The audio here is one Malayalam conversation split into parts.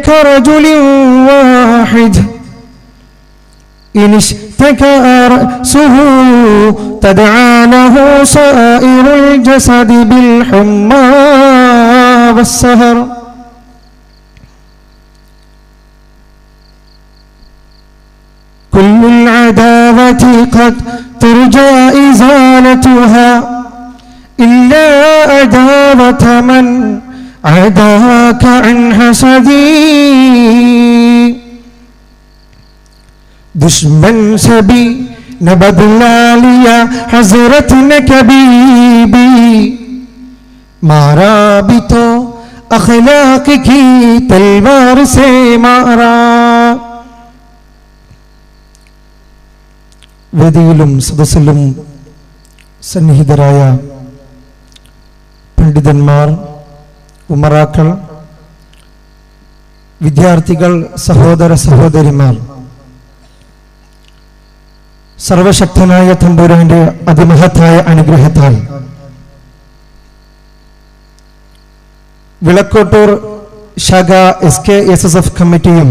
كرجل واحد إن اشتكى رأسه تدعى له سائر الجسد بالحمى والسهر كل العداوة قد ترجى إزالتها إلا عداوة من عداك عن حسدي دشمن سبي نبض لاليا حزرت نكبيبي मारा भी तो अखलाक की तलवार से मारा. വേദിയിലും സദസ്സിലും സന്നിഹിതരായ പണ്ഡിതന്മാർ, ഉമറാക്കൾ, വിദ്യാർത്ഥികൾ, സഹോദര സഹോദരിമാർ, സർവശക്തനായ തമ്പുരാന്റെ അതിമഹത്തായ അനുഗ്രഹത്താൽ വിളക്കോട്ടൂർ ശാഖ SKSSF കമ്മിറ്റിയും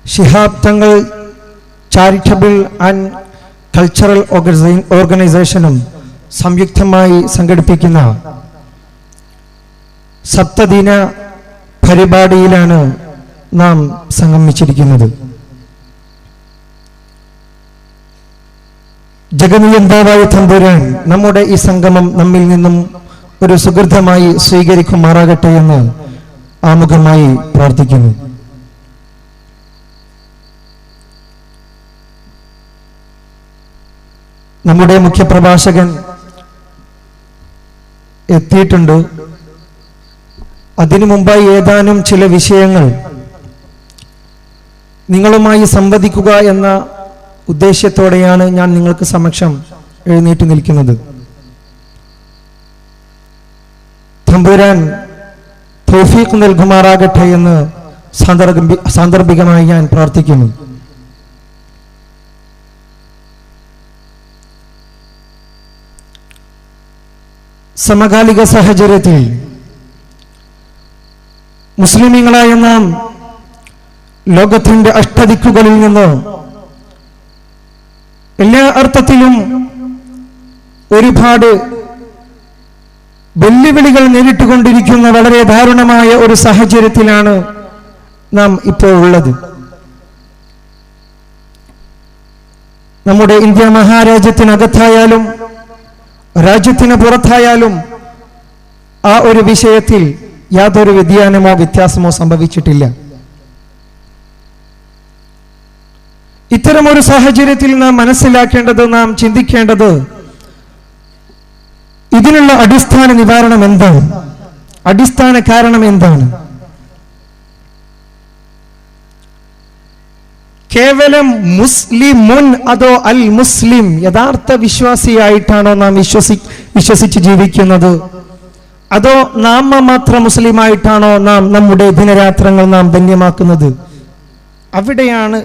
Shihab Thangal charitable and cultural ഓർഗനൈസേഷനും സംയുക്തമായി സംഘടിപ്പിക്കുന്ന സപ്തദിന പരിപാടിയിലാണ് നാം സംഗമിച്ചിരിക്കുന്നത്. ജഗന്നിയന്താവായ തമ്പുരാൻ നമ്മുടെ ഈ സംഗമം നമ്മിൽ നിന്നും ഒരു സുഹൃതമായി സ്വീകരിക്കുമാറാകട്ടെ എന്ന് ആമുഖമായി പ്രാർത്ഥിക്കുന്നു. നമ്മുടെ മുഖ്യപ്രഭാഷകൻ എത്തിയിട്ടുണ്ട്. അതിനു മുമ്പായി ഏതാനും ചില വിഷയങ്ങൾ നിങ്ങളുമായി സംവദിക്കുക എന്ന ഉദ്ദേശ്യത്തോടെയാണ് ഞാൻ നിങ്ങൾക്ക് സമക്ഷം എഴുന്നേറ്റ് നിൽക്കുന്നത്. തമ്പുരാൻ തൗഫീഖ് നൽകുമാറാകട്ടെ എന്ന് സാന്ദർഭികമായി ഞാൻ പ്രാർത്ഥിക്കുന്നു. സമകാലിക സാഹചര്യത്തിൽ മുസ്ലിമീങ്ങളായ നാം ലോകത്തിന്റെ അഷ്ടദിക്കുകളിൽ നിന്ന് എല്ലാ അർത്ഥത്തിലും ഒരുപാട് വെല്ലുവിളികൾ നേരിട്ടുകൊണ്ടിരിക്കുന്ന വളരെ ദാരുണമായ ഒരു സാഹചര്യത്തിലാണ് നാം ഇപ്പോൾ ഉള്ളത്. നമ്മുടെ ഇന്ത്യ മഹാരാജ്യത്തിനകത്തായാലും രാജ്യത്തിന് പുറത്തായാലും ആ ഒരു വിഷയത്തിൽ യാതൊരു വ്യതിയാനമോ വ്യത്യാസമോ സംഭവിച്ചിട്ടില്ല. ഇത്തരമൊരു സാഹചര്യത്തിൽ നാം മനസ്സിലാക്കേണ്ടത്, നാം ചിന്തിക്കേണ്ടത്, ഇതിനുള്ള അടിസ്ഥാന നിവാരണം എന്താണ്, അടിസ്ഥാന കാരണം എന്താണ്? കേവലം മുസ്ലിമുൻ അതോ അൽ മുസ്ലിം, യഥാർത്ഥ വിശ്വാസിയായിട്ടാണോ നാം വിശ്വസിച്ച് ജീവിക്കുന്നത്, അതോ നാമമാത്ര മുസ്ലിമായിട്ടാണോ നാം നമ്മുടെ ദിനരാത്രങ്ങൾ നാം ധന്യമാക്കുന്നത്? അവിടെയാണ്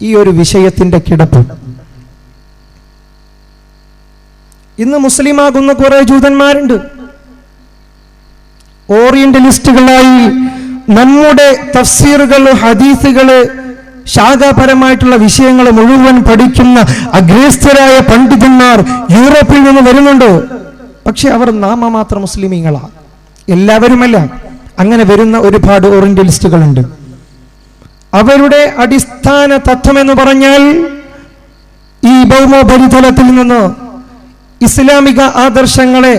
ഈ ഒരു വിഷയത്തിന്റെ കിടപ്പ്. ഇന്ന് മുസ്ലിമാകുന്ന കുറെ ജൂതന്മാരുണ്ട്. ഓറിയന്റലിസ്റ്റുകളായി നമ്മുടെ തഫ്സീറുകൾ, ഹദീസുകള്, ശാഖാപരമായിട്ടുള്ള വിഷയങ്ങൾ മുഴുവൻ പഠിക്കുന്ന അഗ്രേസ്തരായ പണ്ഡിതന്മാർ യൂറോപ്പിൽ നിന്ന് വരുന്നുണ്ട്. പക്ഷെ അവർ നാമമാത്ര മുസ്ലിമീങ്ങളാ, എല്ലാവരുമല്ല. അങ്ങനെ വരുന്ന ഒരുപാട് ഓറിയന്റലിസ്റ്റുകളുണ്ട്. അവരുടെ അടിസ്ഥാന തത്വം എന്ന് പറഞ്ഞാൽ ഈ ഭൗമോപരിതലത്തിൽ നിന്ന് ഇസ്ലാമിക ആദർശങ്ങളെ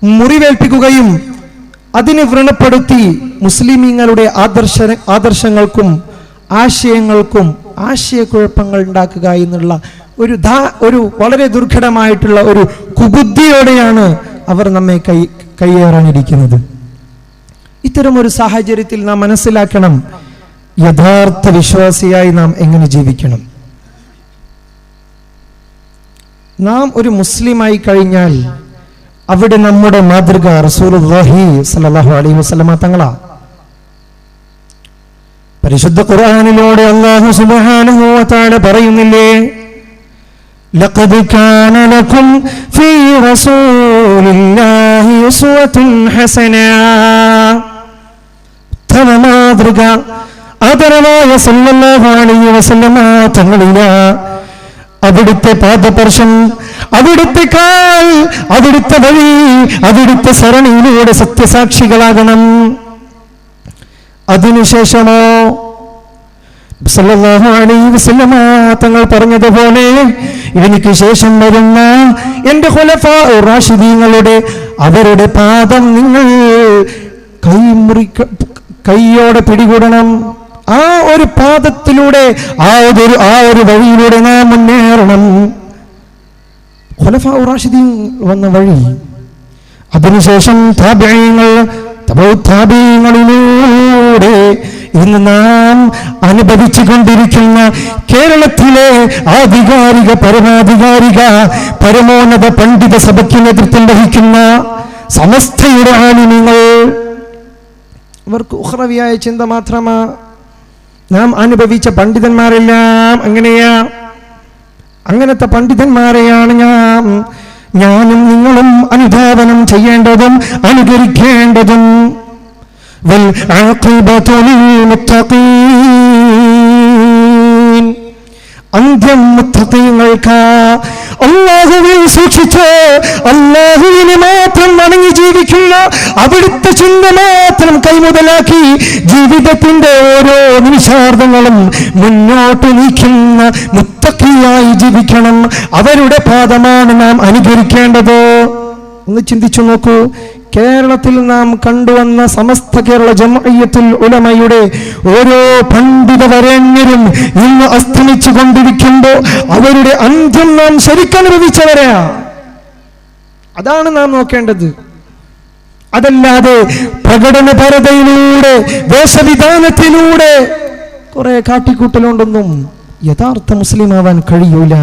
മുറിവേൽപ്പിക്കുകയും അതിനെ വ്രണപ്പെടുത്തി മുസ്ലിമീങ്ങളുടെ ആദർശങ്ങൾക്കും ആശയങ്ങൾക്കും ആശയക്കുഴപ്പങ്ങൾ ഉണ്ടാക്കുക എന്നുള്ള ഒരു വളരെ ദുർഘടമായിട്ടുള്ള ഒരു കുബുദ്ധിയോടെയാണ് അവർ നമ്മെ കയ്യേറാനിരിക്കുന്നത്. ഇത്തരമൊരു സാഹചര്യത്തിൽ നാം മനസ്സിലാക്കണം, യഥാർത്ഥ വിശ്വാസിയായി നാം എങ്ങനെ ജീവിക്കണം. നാം ഒരു മുസ്ലിമായി കഴിഞ്ഞാൽ അവിടെ നമ്മുടെ മാതൃക റസൂലുള്ളാഹി സ്വല്ലല്ലാഹു അലൈഹി വസല്ലമ തങ്ങളാ. പരിശുദ്ധ ഖുർആനിലൂടെ അല്ലാഹു സുബ്ഹാനഹു വ തആല പറയുന്നില്ലേ, ലഖദ് കാന ലകും ഫീ റസൂലില്ലാഹി ഉസ്വത്തുൻ ഹസന. ഉത്തമ മാതൃക ആദരവായ സല്ലല്ലാഹു അലൈഹി വസല്ലമ തങ്ങളില അവിടുത്തെ പാദസ്പർശം, അവിടുത്തെ കാൽ, അവിടുത്തെ വഴി, അവിടുത്തെ സരണിയിലൂടെ സത്യസാക്ഷികളാകണം. അതിനുശേഷമോ സല്ലല്ലാഹു അലൈഹി വസല്ലമ തങ്ങൾ പറഞ്ഞതുപോലെ എനിക്ക് ശേഷം വരുന്ന എന്റെ ഖുലഫാ റാഷിദീങ്ങളുടെ അവരുടെ പാദം നിങ്ങൾ കൈയോടെ പിടികൂടണം. ആ ഒരു പാദത്തിലൂടെ ആ ഒരു വഴിയിലൂടെ നാം മുന്നേറണം. ഖുലഫാ റാഷിദീൻ വന്ന വഴി. അതിനുശേഷം താബിഈങ്ങളിലൂടെ ഇന്ന് നാം അനുഭവിച്ചു കൊണ്ടിരിക്കുന്ന കേരളത്തിലെ ആധികാരിക പരമാധികാരിക പരമോന്നത പണ്ഡിത സഭയ്ക്ക് നേതൃത്വം വഹിക്കുന്ന സമസ്തയുടെ ആലിമീങ്ങൾ, ഇവർക്ക് ഉഖ്റവിയായ ചിന്ത മാത്രമാ. നാം അനുഭവിച്ച പണ്ഡിതന്മാരെല്ലാം എങ്ങനെയാ? അങ്ങനത്തെ പണ്ഡിതന്മാരെയാണ് ഞാനും നിങ്ങളും അനുധാവനം ചെയ്യേണ്ടതും അനുകരിക്കേണ്ടതും. വൽ ആഖിബതു ലിൽ മുത്തഖീൻ, അന്ത്യം മുത്തഖീങ്ങൾക്ക്. അല്ലാഹുവിൽ സൂക്ഷിച്ച് അല്ലാഹുവിനെ മാത്രം വണങ്ങി ജീവിക്കുന്ന, അവിടുത്തെ ചിന്ത മാത്രം കൈമുതലാക്കി ജീവിതത്തിന്റെ ഓരോ നിമിഷാർദ്ധങ്ങളും മുന്നോട്ട് നീക്കുന്ന മുത്തഖിയായി ജീവിക്കണം. അവരുടെ പാദമാണ് നാം അനുകരിക്കേണ്ടത്. ഒന്ന് ചിന്തിച്ചു നോക്കൂ. കേരളത്തിൽ നാം കണ്ടുവന്ന സമസ്ത കേരള ജംഇയ്യത്തുൽ ഉലമയുടെ ഓരോ പണ്ഡിത വരേണ്യരും ഇന്ന് അസ്തമിച്ചു കൊണ്ടിരിക്കുമ്പോൾ അവരുടെ അന്ത്യം നാം ശരിക്കനുഭവിച്ചവരാ. അതാണ് നാം നോക്കേണ്ടത്. അതല്ലാതെ പ്രകടനപരതയിലൂടെ വേഷവിധാനത്തിലൂടെ കുറെ കാട്ടിക്കൂട്ടലുകൊണ്ടൊന്നും യഥാർത്ഥ മുസ്ലിം ആവാൻ കഴിയൂല.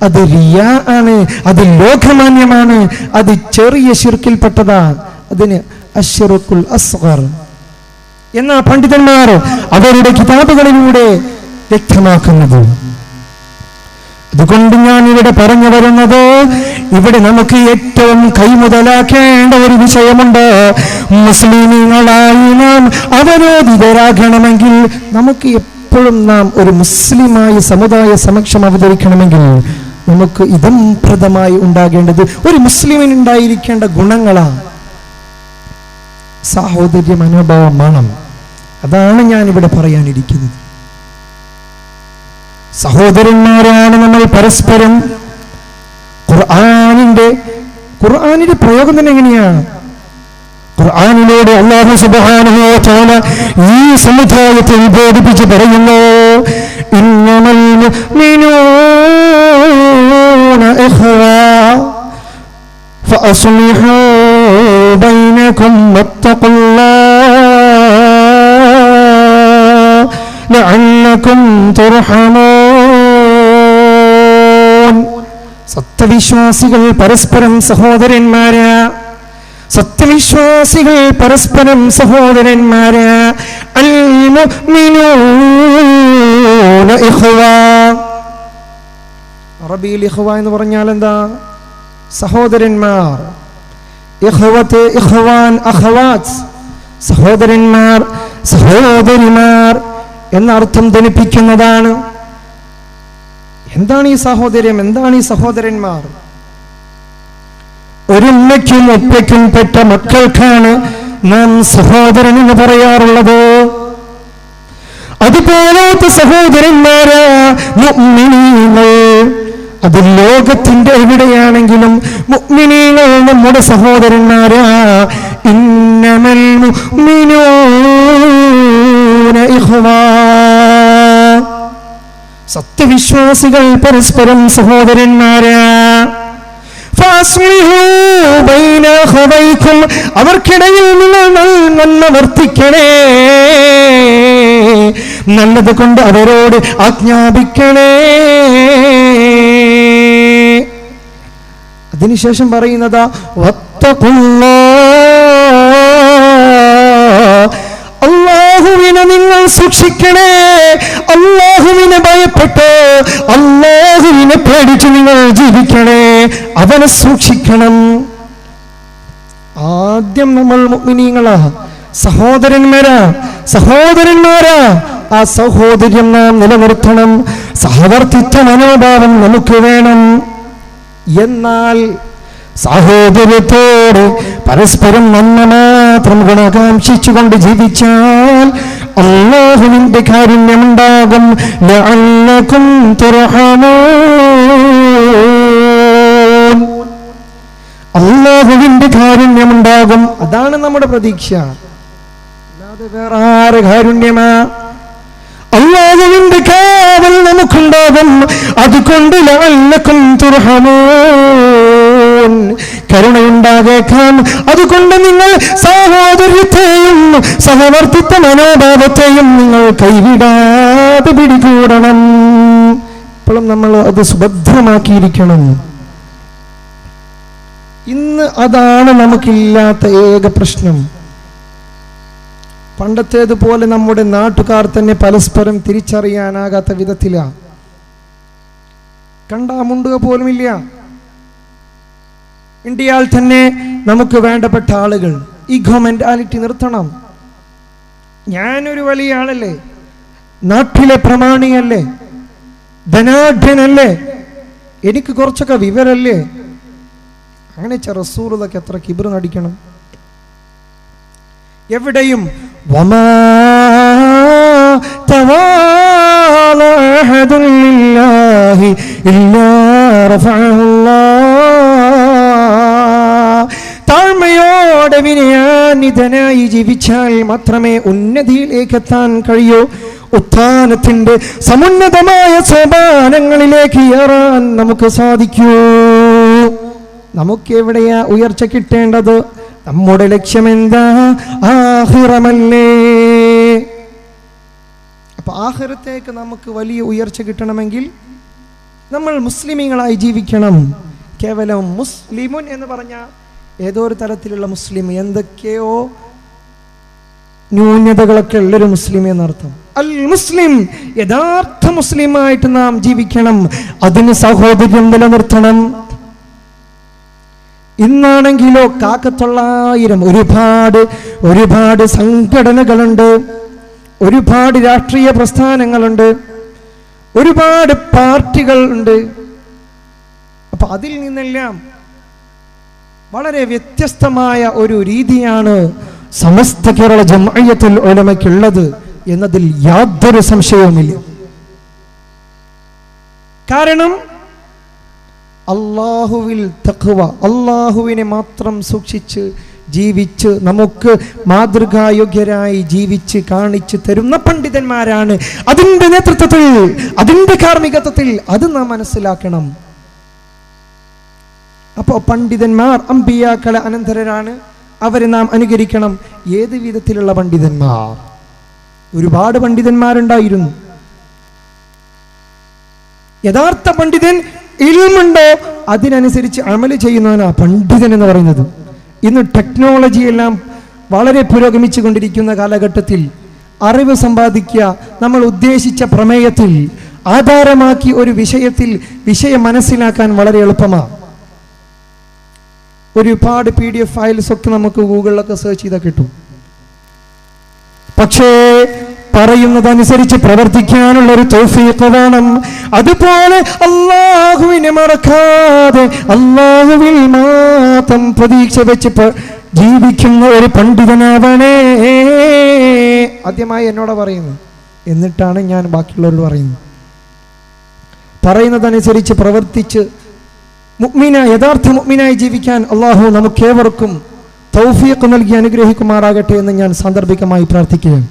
അത് റിയാ ആണ്, അത് ലോകമാന്യമാണ്, അത് ചെറിയ ശിർക്കിൽപ്പെട്ടതാ. അതിന് അശ്ശിറുൽ അസ്ഗർ എന്ന പണ്ഡിതന്മാർ അവരുടെ കിതാബുകളിലൂടെ വ്യക്തമാക്കുന്നത്. അതുകൊണ്ട് ഞാൻ ഇവിടെ പറഞ്ഞു വരുന്നത്, ഇവിടെ നമുക്ക് ഏറ്റവും കൈമുതലാക്കേണ്ട ഒരു വിഷയമുണ്ട്. മുസ്ലിമീങ്ങളായി നാം അവരോധിതരാകണമെങ്കിൽ, നമുക്ക് എപ്പോഴും നാം ഒരു മുസ്ലിമായി സമുദായ സമക്ഷം അവതരിക്കണമെങ്കിൽ നമുക്ക് ഇതം പ്രദമായി ഉണ്ടാകേണ്ടത് ഒരു മുസ്ലിമിന് ഉണ്ടായിരിക്കേണ്ട ഗുണങ്ങളാണ്. സാഹോദര്യ മനോഭാവമാണ്. അതാണ് ഞാൻ ഇവിടെ പറയാനിരിക്കുന്നത്. സഹോദരന്മാരാണ് നമ്മൾ പരസ്പരം. ഖുർആനിന്റെ പ്രയോഗം തന്നെ എങ്ങനെയാണ്? ഖുർആനിലൂടെ അല്ലാഹു സുബ്ഹാനഹു വ തആല ഈ സമുദായത്തെ ഉദ്ബോധിപ്പിച്ച് പറയുന്നു, ഇന്നമൽ മുഅ്മിനൂന ഇഖ്വാ ഫഅസ്ലിഹൂ ബൈനകും വത്തഖുല്ലാഹ ലഅല്ലകും തുർഹമൂൻ. സത്യവിശ്വാസികൾ പരസ്പരം സഹോദരന്മാരാ. സത്യവിശ്വാസികൾ പരസ്പരം സഹോദരന്മാരാ. അൽ മുഅ്മിനൂന ഇഖ്വാ. അറബിയിൽ ഇഖ്വ എന്ന് പറഞ്ഞാൽ എന്താ? സഹോദരന്മാർ. ഇഖ്വത്ത്, ഇഖ്വാൻ, അഖവാത്ത്, സഹോദരന്മാർ, സഹോദരിമാർ എന്ന അർത്ഥം ധനിപ്പിക്കുന്നതാണ്. എന്താണ് ഈ സഹോദര്യം? എന്താണ് ഈ സഹോദരന്മാർ? ഒരു ഉമ്മയ്ക്കും ഒറ്റയ്ക്കും പെട്ട മക്കൾക്കാണ് നാം സഹോദരൻ എന്ന് പറയാറുള്ളത്. അതുപോലത്തെ സഹോദരന്മാരാ മുഅ്മിനീങ്ങൾ. അത് ലോകത്തിന്റെ എവിടെയാണെങ്കിലും മുഅ്മിനീങ്ങൾ നമ്മുടെ സഹോദരന്മാരാ. ഇന്നമൽ മുഅ്മിനൂന ഇഖ്വാ. സത്യവിശ്വാസികൾ പരസ്പരം സഹോദരന്മാരാ. ഫാസ്ലിഹൂ ബൈന അഖവൈക്കും. അവർക്കിടയിൽ നിങ്ങൾ നന്മ വർത്തിക്കണേ, നല്ലത് കൊണ്ട് അവരോട് ആജ്ഞാപിക്കണേ. അതിനുശേഷം പറയുന്നതാ അല്ലാഹുവിനെ നിങ്ങൾ സൂക്ഷിക്കണേ. അല്ലാഹുവിനെ ഭയപ്പെട്ട് അല്ലാഹുവിനെ പേടിച്ച് നിങ്ങൾ ജീവിക്കണം. അവനെ സൂക്ഷിക്കണം. ആദ്യം നമ്മൾ മുഅ്മിനീങ്ങളാ, സഹോദരന്മാരാ. ആ സഹോദര്യം നാം നിലനിർത്തണം. സഹവർത്തിത്വ മനോഭാവം നമുക്ക് വേണം. എന്നാൽ സഹോദര്യത്തോട് പരസ്പരം നന്മ മാത്രം ഗുണകാംക്ഷിച്ചുകൊണ്ട് ജീവിച്ചാൽ അല്ലാഹുവിന്റെ കാരുണ്യമുണ്ടാകും. ലഅല്ലകും തുർഹമൂൻ. അല്ലാഹുവിന്റെ കാരുണ്യമുണ്ടാകും. അതാണ് നമ്മുടെ പ്രതീക്ഷ. അല്ലാതെ വേറെ ആരെ കാരുണ്യമാ? അല്ലാഹുവിന്റെ കാവൽ നമുക്കുണ്ടാകും. അതുകൊണ്ട് ലഅല്ലകും തുർഹമൂൻ, കരുണയുണ്ടാകേക്കാം. അതുകൊണ്ട് നിങ്ങൾ സഹോദര്യത്തെയും സഹവർത്തിത്വ മനോഭാവത്തെയും നിങ്ങൾ കൈവിടാതെ പിടികൂടണം. ഇപ്പോഴും നമ്മൾ അത് സുഭദ്രമാക്കിയിരിക്കണം. ഇന്ന് അതാണ് നമുക്കില്ലാത്ത ഏക പ്രശ്നം. പണ്ടത്തേതുപോലെ നമ്മുടെ നാട്ടുകാർ തന്നെ പരസ്പരം തിരിച്ചറിയാനാകാത്ത വിധത്തിലാണ്. കണ്ടാ മുണ്ടുക പോലുമില്ല. ഇന്ത്യയിൽ തന്നെ നമുക്ക് വേണ്ടപ്പെട്ട ആളുകൾ ഈഗോ മെന്റാലിറ്റി നിർത്തണം. ഞാനൊരു വലിയ ആളല്ലേ, നാട്ടിലെ പ്രമാണിയല്ലേ, ധനാഢ്യനല്ലേ, എനിക്ക് കുറച്ചൊക്കെ വിവരല്ലേ, അങ്ങനെ റസൂലുള്ളാഹിക്ക് എത്ര കിബ്ർ നടിക്കണം. എവിടെയും വമാ തവാല അഹദുൻ ലില്ലാഹി ഇല്ലാ റഫഅഹുല്ലാഹ്. താഴ്മയോടെ വിനയാന്വിതനായി ജീവിച്ചാൽ മാത്രമേ ഉന്നതിയിലേക്ക് എത്താൻ കഴിയൂ. ഉത്ഥാനത്തിന്റെ സമുന്നതമായ സോപാനങ്ങളിലേക്ക് ഏറാൻ നമുക്ക് സാധിക്കൂ. നമുക്ക് എവിടെയാ ഉയർച്ച കിട്ടേണ്ടത്? നമ്മുടെ ലക്ഷ്യമെന്താ? ആഖിറമല്ലേ. അപ്പൊ ആഖിറത്തേക്ക് നമുക്ക് വലിയ ഉയർച്ച കിട്ടണമെങ്കിൽ നമ്മൾ മുസ്ലിമീങ്ങളായി ജീവിക്കണം. കേവലം മുസ്ലിമുൻ എന്ന് പറഞ്ഞ ഏതോ ഒരു തരത്തിലുള്ള മുസ്ലിം, എന്തൊക്കെയോ ന്യൂനതകളൊക്കെ ഉള്ളൊരു മുസ്ലിം എന്നർത്ഥം. അൽ മുസ്ലിം, യഥാർത്ഥ മുസ്ലിമായിട്ട് നാം ജീവിക്കണം. അതിന് സഹോദര്യം നിലനിർത്തണം. ഇന്നാണെങ്കിലോ കാക്കത്തൊള്ളായിരം ഒരുപാട് സംഘടനകളുണ്ട്, ഒരുപാട് രാഷ്ട്രീയ പ്രസ്ഥാനങ്ങളുണ്ട്, ഒരുപാട് പാർട്ടികൾ ഉണ്ട്. അപ്പൊ അതിൽ നിന്നെല്ലാം വളരെ വ്യത്യസ്തമായ ഒരു രീതിയാണ് സമസ്ത കേരള ജംഇയ്യത്തുൽ ഉലമയ്ക്കുള്ളത് എന്നതിൽ യാതൊരു സംശയവുമില്ല. കാരണം അല്ലാഹുവിൽ തഖ്വ, അല്ലാഹുവിനെ മാത്രം സൂക്ഷിച്ച് ജീവിച്ച് നമുക്ക് മാതൃകായോഗ്യരായി ജീവിച്ച് കാണിച്ചു തരുന്ന പണ്ഡിതന്മാരാണ്. അതിൻ്റെ നേതൃത്വത്തിൽ, അതിൻ്റെ കാർമ്മികത്വത്തിൽ അത് നാം മനസ്സിലാക്കണം. അപ്പോൾ പണ്ഡിതന്മാർ അമ്പിയാക്കളെ അനന്തരരാണ്, അവരെ നാം അനുകരിക്കണം. ഏത് വിധത്തിലുള്ള പണ്ഡിതന്മാർ? ഒരുപാട് പണ്ഡിതന്മാരുണ്ടായിരുന്നു. യഥാർത്ഥ പണ്ഡിതൻ ഇൽമുണ്ടോ അതിനനുസരിച്ച് അമല് ചെയ്യുന്നവനാ പണ്ഡിതൻ എന്ന് പറയുന്നത്. ഇന്ന് ടെക്നോളജി എല്ലാം വളരെ പുരോഗമിച്ചു കൊണ്ടിരിക്കുന്ന കാലഘട്ടത്തിൽ അറിവ് സമ്പാദിക്കുക നമ്മൾ ഉദ്ദേശിച്ച പ്രമേയത്തിൽ ആധാരമാക്കി ഒരു വിഷയം മനസ്സിലാക്കാൻ വളരെ എളുപ്പമാണ്. ഒരുപാട് PDF ഫയൽസ് ഒക്കെ നമുക്ക് ഗൂഗിളിലൊക്കെ സെർച്ച് ചെയ്താൽ കിട്ടും. പക്ഷേ പറയുന്നതനുസരിച്ച് പ്രവർത്തിക്കാനുള്ള ഒരു തൗഫീഖ് വേണം. അതുപോലെ അല്ലാഹുവിനെ മറക്കാതെ അല്ലാഹുവിൽ മാത്രം പ്രതീക്ഷ വെച്ച് ജീവിക്കുന്ന ഒരു പണ്ഡിതനാവണേ. ആദ്യമായി എന്നോട് പറയുന്നു, എന്നിട്ടാണ് ഞാൻ ബാക്കിയുള്ളവരോട് പറയുന്നത്. പറയുന്നതനുസരിച്ച് പ്രവർത്തിച്ച് യഥാർത്ഥ മുഅ്മിനായി ജീവിക്കാൻ അല്ലാഹു നമുക്കേവർക്കും തൗഫീഖ് നൽകി അനുഗ്രഹിക്കുമാറാകട്ടെ എന്ന് ഞാൻ സാന്ദർഭികമായി പ്രാർത്ഥിക്കുകയാണ്.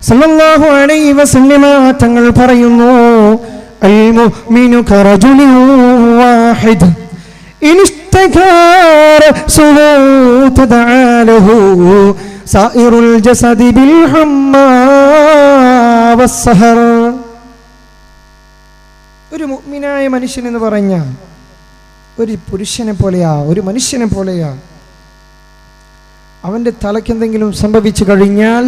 സല്ലല്ലാഹു അലൈഹി വസല്ലമ തങ്ങൾ പറയുന്നു, അൽ മുഅ്മിനു കറജുലിൻ വാഹിദ് ഇൻസ്തകാര സുഹൂതദഅലഹു സായിറുൽ ജസദി ബിൽ ഹമ്മാ വസ്സഹർ. ഒരു മുഅ്മിനായ മനുഷ്യൻ എന്ന് പറഞ്ഞാൽ ഒരു പുരുഷനെ പോലെയാ, ഒരു മനുഷ്യനെ പോലെയാ. അവൻ്റെ തലക്കെന്തെങ്കിലും സംഭവിച്ചു കഴിഞ്ഞാൽ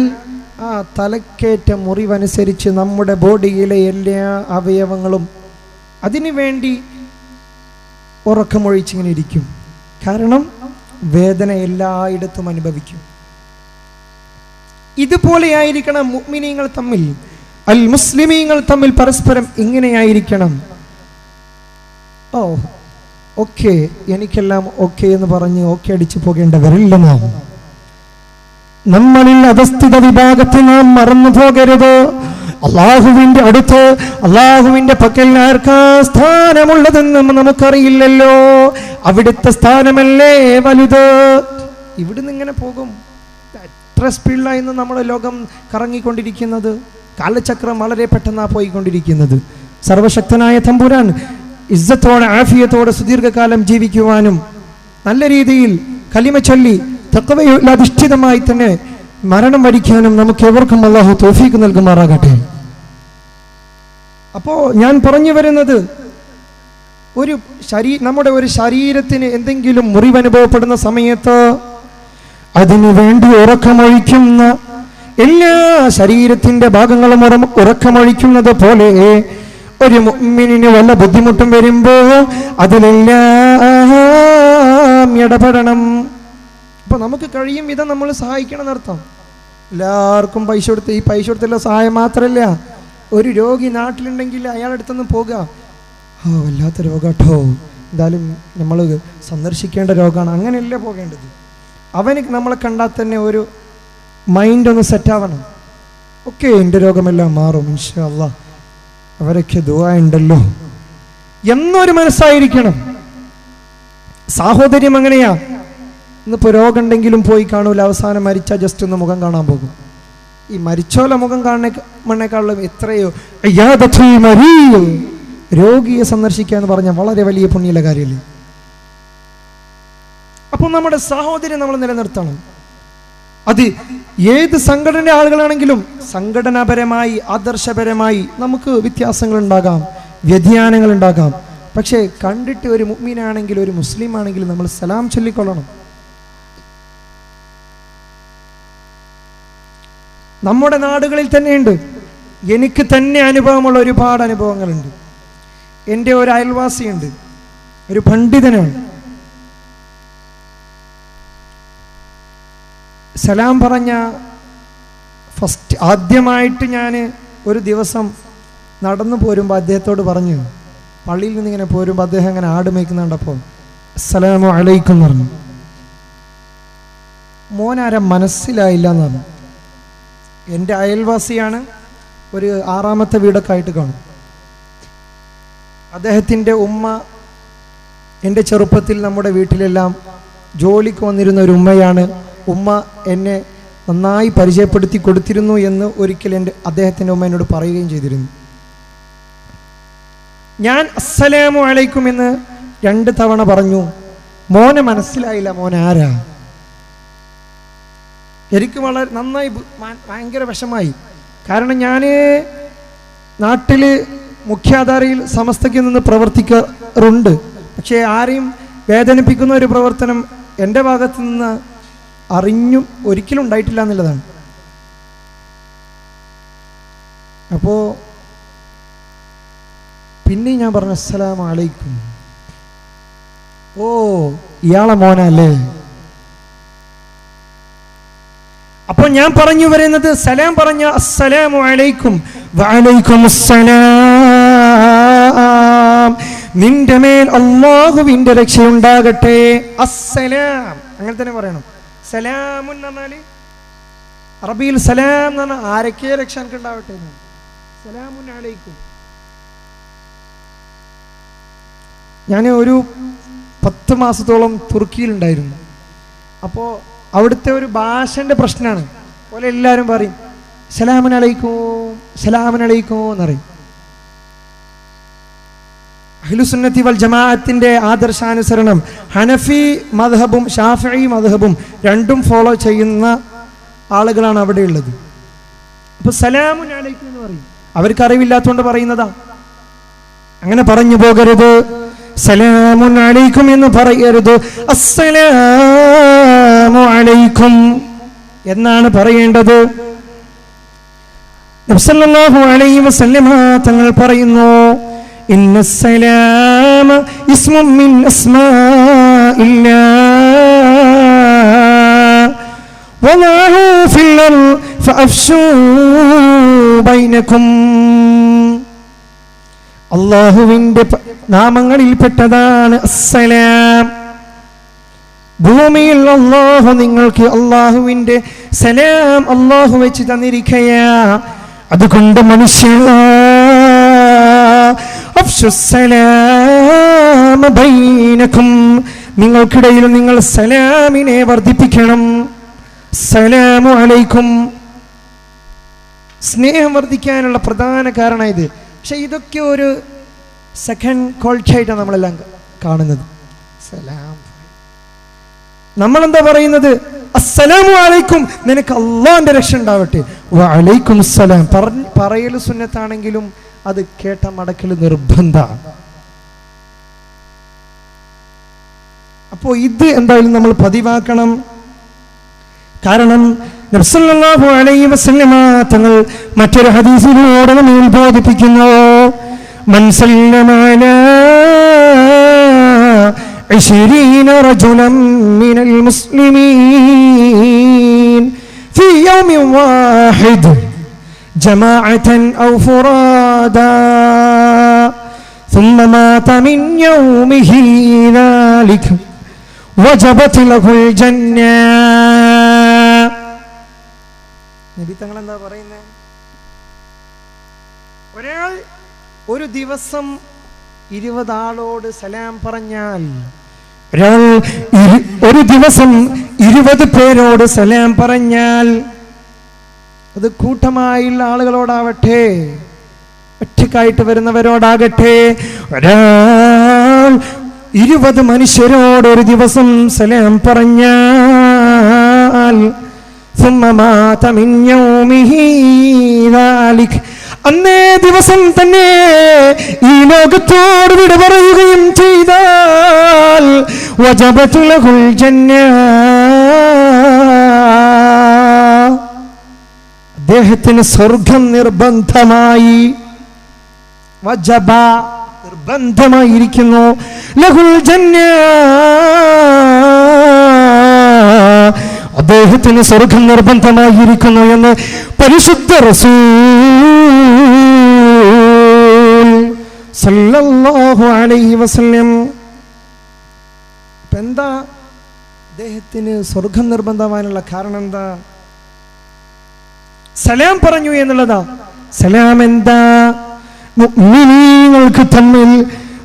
ആ തലക്കേറ്റ മുറിവനുസരിച്ച് നമ്മുടെ ബോഡിയിലെ എല്ലാ അവയവങ്ങളും അതിനു വേണ്ടി ഉറക്കമൊഴിച്ചിങ്ങനെ ഇരിക്കും. കാരണം വേദന എല്ലായിടത്തും അനുഭവിക്കും. ഇതുപോലെയായിരിക്കണം മുഅ്മിനീങ്ങൾ തമ്മിൽ, അൽ മുസ്ലിമീങ്ങൾ തമ്മിൽ പരസ്പരം ഇങ്ങനെയായിരിക്കണം. ഓ ഓക്കെ, എനിക്കെല്ലാം ഓക്കെ എന്ന് പറഞ്ഞ് ഓക്കെ അടിച്ചു പോകേണ്ടവരില്ല. നമ്മളിൽ അധസ്ഥിത വിഭാഗത്തിൽ നാം മറന്നു പോകരുത്. അള്ളാഹുവിന്റെ അടുത്ത്, അള്ളാഹുവിന്റെ പക്കൽ ആർക്കാ സ്ഥാനമുള്ളതെന്ന് നമുക്കറിയില്ലല്ലോ. അവിടുത്തെ സ്ഥാനമല്ലേ വലുത്. ഇവിടുന്ന് ഇങ്ങനെ പോകും. എത്ര സ്പീഡിലായിരുന്നു നമ്മുടെ ലോകം കറങ്ങിക്കൊണ്ടിരിക്കുന്നത്. കാലചക്രം വളരെ പെട്ടെന്നാണ് പോയിക്കൊണ്ടിരിക്കുന്നത്. സർവശക്തനായ തമ്പുരാൻ ഇസ്സത്തോടെ ആഫിയത്തോടെ സുദീർഘകാലം ജീവിക്കുവാനും നല്ല രീതിയിൽ കലിമ ചൊല്ലി തഖ്വയിൽ അധിഷ്ഠിതമായി തന്നെ മരണം വരിക്കാനും നമുക്ക് എവർക്കും അല്ലാഹു തൗഫീഖ് നൽകുമാറാകട്ടെ. അപ്പോ ഞാൻ പറഞ്ഞു വരുന്നത്, നമ്മുടെ ഒരു ശരീരത്തിന് എന്തെങ്കിലും മുറിവനുഭവപ്പെടുന്ന സമയത്ത് അതിനു വേണ്ടി ഉറക്കമൊഴിക്കുന്ന എല്ലാ ശരീരത്തിന്റെ ഭാഗങ്ങളും ഉറക്കമൊഴിക്കുന്നത് പോലെ ഒരു മുഅ്മിനിന് വല്ല ബുദ്ധിമുട്ടും വരുമ്പോൾ അതിലെല്ലാം ഇടപെടണം. അപ്പൊ നമുക്ക് കഴിയും വിധം നമ്മൾ സഹായിക്കണം എന്നർത്ഥം. എല്ലാവർക്കും പൈസ കൊടുത്ത്, ഈ പൈസ കൊടുത്തുള്ള സഹായം മാത്രമല്ല, ഒരു രോഗി നാട്ടിലുണ്ടെങ്കിൽ അയാളുടെ അടുത്തൊന്ന് പോകുക. വല്ലാത്ത രോഗാട്ടോ, എന്തായാലും നമ്മൾ സന്ദർശിക്കേണ്ട രോഗമാണ്, അങ്ങനെയല്ല പോകേണ്ടത്. അവന് നമ്മളെ കണ്ടാൽ തന്നെ ഒരു മൈൻഡ് ഒന്ന് സെറ്റാവണം. ഓക്കെ, എൻ്റെ രോഗമെല്ലാം മാറും ഇൻഷാ അല്ലാഹ്, അവരൊക്കെ ദുആ ഉണ്ടല്ലോ എന്നൊരു മനസ്സായിരിക്കണം. സാഹോദര്യം അങ്ങനെയാ. ഇന്നിപ്പോൾ രോഗം ഉണ്ടെങ്കിലും പോയി കാണൂല, അവസാനം മരിച്ചാൽ ജസ്റ്റ് ഒന്ന് മുഖം കാണാൻ പോകും. ഈ മരിച്ചോല മുഖം കാണുന്നേക്കാളും എത്രയോ രോഗിയെ സന്ദർശിക്കുക എന്ന് പറഞ്ഞാൽ വളരെ വലിയ പുണ്യമുള്ള കാര്യമല്ലേ. അപ്പോൾ നമ്മുടെ സാഹോദര്യം നമ്മൾ നിലനിർത്തണം. അത് ഏത് സംഘടന ആളുകളാണെങ്കിലും സംഘടനാപരമായി, ആദർശപരമായി നമുക്ക് വ്യത്യാസങ്ങൾ ഉണ്ടാകാം, വ്യതിയാനങ്ങൾ ഉണ്ടാകാം. പക്ഷേ കണ്ടിട്ട് ഒരു മുഅ്മിനാണെങ്കിൽ ഒരു മുസ്ലിം ആണെങ്കിലും നമ്മൾ സലാം ചൊല്ലിക്കൊള്ളണം. നമ്മുടെ നാടുകളിൽ തന്നെയുണ്ട്. എനിക്ക് തന്നെ അനുഭവമുള്ള ഒരുപാട് അനുഭവങ്ങളുണ്ട്. എൻ്റെ ഒരു അയൽവാസിയുണ്ട്, ഒരു പണ്ഡിതനാണ്. സലാം പറഞ്ഞ ആദ്യമായിട്ട് ഞാൻ ഒരു ദിവസം നടന്നു പോരുമ്പോൾ അദ്ദേഹത്തോട് പറഞ്ഞു, പള്ളിയിൽ നിന്ന് ഇങ്ങനെ പോരുമ്പോൾ അദ്ദേഹം അങ്ങനെ ആട് മേയ്ക്കുന്നുണ്ടപ്പോൾ അസ്സലാമു അലൈക്കും എന്ന് പറഞ്ഞു. മോനാരെ മനസ്സിലായില്ല എന്ന് പറഞ്ഞു. എൻ്റെ അയൽവാസിയാണ്, ഒരു 6ാമത്തെ വീടൊക്കെ ആയിട്ട് കാണും. അദ്ദേഹത്തിൻ്റെ ഉമ്മ എൻ്റെ ചെറുപ്പത്തിൽ നമ്മുടെ വീട്ടിലെല്ലാം ജോലിക്ക് വന്നിരുന്ന ഒരു ഉമ്മയാണ്. ഉമ്മ എന്നെ നന്നായി പരിചയപ്പെടുത്തി കൊടുത്തിരുന്നു എന്ന് ഒരിക്കൽ അദ്ദേഹത്തിൻ്റെ ഉമ്മ എന്നോട് പറയുകയും ചെയ്തിരുന്നു. ഞാൻ അസ്സലാമു അലൈക്കും എന്ന് 2 തവണ പറഞ്ഞു. മോനെ മനസ്സിലായില്ല, മോൻ ആരാ. എനിക്ക് വളരെ നന്നായി ഭയങ്കര വിഷമായി. കാരണം ഞാൻ നാട്ടിൽ മുഖ്യാധാരയിൽ സമസ്തയ്ക്ക് നിന്ന് പ്രവർത്തിക്കാറുണ്ട്. പക്ഷേ ആരെയും വേദനിപ്പിക്കുന്ന ഒരു പ്രവർത്തനം എൻ്റെ ഭാഗത്ത് നിന്ന് അറിഞ്ഞും ഒരിക്കലും ഉണ്ടായിട്ടില്ല എന്നുള്ളതാണ്. അപ്പോൾ പിന്നെ ഞാൻ പറഞ്ഞു അസ്സലാമു അലൈക്കും. ഓ, ഇയാളെ മോനല്ലേ. അപ്പോൾ ഞാൻ പറഞ്ഞു വരുന്നത്, സലാം പറഞ്ഞ അസ്സലാമു അലൈക്കും വഅലൈക്കും അസ്സലാം, നിന്റെ മേൽ അല്ലാഹുവിന്റെ രക്ഷയുണ്ടാകട്ടെ. അസ്സലാം അങ്ങനെ തന്നെ പറയണം. സലാമുൻ എന്ന് പറഞ്ഞാൽ അറബിയിൽ സലാം എന്ന് പറഞ്ഞാൽ ആരൊക്കെ രക്ഷ എനിക്ക് ഉണ്ടാവട്ടെ. സലാമുൻ അലൈക്കും. ഞാൻ ഒരു 10 മാസത്തോളം തുർക്കിയിലുണ്ടായിരുന്നു. അപ്പോൾ അവിടുത്തെ ഒരു ഭാഷൻ്റെ പ്രശ്നമാണ് പോലെ എല്ലാവരും പറയും സലാമുൻ അലൈക്കും സലാമുൻ അലൈക്കും എന്നറിയും. അഹ്ലുസുന്നത്തി വൽ ജമാഅത്തിന്റെ ആദർശാനുസരണം ഹനഫി മദ്ഹബും ഷാഫിഈ മദ്ഹബും രണ്ടും ഫോളോ ചെയ്യുന്ന ആളുകളാണ് അവിടെ ഉള്ളത്. അപ്പോൾ സലാമുൻ അലൈക്കും എന്ന് പറയും. അവർക്ക് അറിവില്ലാത്തതുകൊണ്ട് പറയുന്നതാ. അങ്ങനെ പറഞ്ഞു പോകരുത്. സലാമുൻ അലൈക്കും എന്ന് പറയരുത്. അസ്സലാമു അലൈക്കും എന്നാണ് പറയേണ്ടത്. നബി സല്ലല്ലാഹു അലൈഹി വസല്ലം തങ്ങൾ പറയുന്നു, ഇന്നസ്സലാമ ഇസ്മും മിൻ അസ്മാഇല്ലാഹ് വലാഹു ഫിൽ അർദ് ഫഅഫ്ശൂ ബൈനകും. അല്ലാഹുവിന്റെ നാമങ്ങളിൽപ്പെട്ടതാണ് അസ്സലാം. ഭൂമിയിൽ അല്ലാഹു നിങ്ങൾക്ക് അല്ലാഹുവിന്റെ സലാം അല്ലാഹു വെച്ച് തന്നിരിക്കയാ. അതുകൊണ്ട് മനുഷ്യർ അഫ്ശുസ്സലാമ ബൈനകും, നിങ്ങൾക്കിടയിൽ നിങ്ങൾ സലാമിനെ വർദ്ധിപ്പിക്കണം. അസ്സലാമു അലൈക്കും. സ്നേഹം വർദ്ധിക്കാനുള്ള പ്രധാന കാരണം ഇത്. പക്ഷെ ഇതൊക്കെ ഒരു സെക്കൻഡ് ക്വാളിറ്റിയായിട്ടാണ് നമ്മളെല്ലാം കാണുന്നത്. സലാം, നമ്മളെന്താ പറയുന്നത്? അസ്സലാമു അലൈക്കും, നിനക്ക് അല്ലാഹുവിന്റെ രക്ഷ ഉണ്ടാവട്ടെ. വഅലൈക്കും അസ്സലാം പറയൽ സുന്നത്താണെങ്കിലും അത് കേട്ട മടക്കൽ നിർബന്ധ. അപ്പോ ഇത് എന്തായാലും നമ്മൾ പതിവാക്കണം. കാരണം നബി സല്ലല്ലാഹു അലൈഹി വസല്ലമ തങ്ങൾ മറ്റൊരു ഹദീസിലൂടെ നമ്മെ ഉത്ബോധിപ്പിക്കുന്നു. മൻ സല്ലമ അലാ 20 رجلا من المسلمين في يوم واحد جماعة أو فرادا ثم مات من يومه ذلك وجبت له الجنة. നബി തങ്ങൾ എന്താ പറയുന്നത്? ഒരാൾ ഒരു ദിവസം 20 ആളോട് സലാം പറഞ്ഞാൽ, ഒരാൾ ഒരു ദിവസം 20 പേരോട് സലാം പറഞ്ഞാൽ, അത് കൂട്ടമായുള്ള ആളുകളോടാവട്ടെ ഒറ്റക്കായിട്ട് വരുന്നവരോടാകട്ടെ, ഒരാൾ 20 മനുഷ്യരോട് ഒരു ദിവസം സലാം പറഞ്ഞാൽ ثم مات من يومه ذلك, അന്നേ ദിവസം തന്നെ ഈ ലോകത്തോട് വിട പറയുകയും ചെയ്താൽ വജബത് ലഹുൽ ജന്ന, അദ്ദേഹത്തിന് സ്വർഗം നിർബന്ധമായി. വജബ നിർബന്ധമായിരിക്കുന്നു. ലഹുൽ ജന്ന, അദ്ദേഹത്തിന് സ്വർഗം നിർബന്ധമായിരിക്കുന്നു എന്ന് പരിശുദ്ധ റസൂൽ സല്ലല്ലാഹു അലൈഹി വസല്ലം. എന്താ അദ്ദേഹത്തിന് സ്വർഗം നിർബന്ധമാകാനുള്ള കാരണം? എന്താ? സലാം പറഞ്ഞു എന്നുള്ളതാ. സലാം എന്താ? മുഅ്മിനീങ്ങൾക്ക് തമ്മിൽ,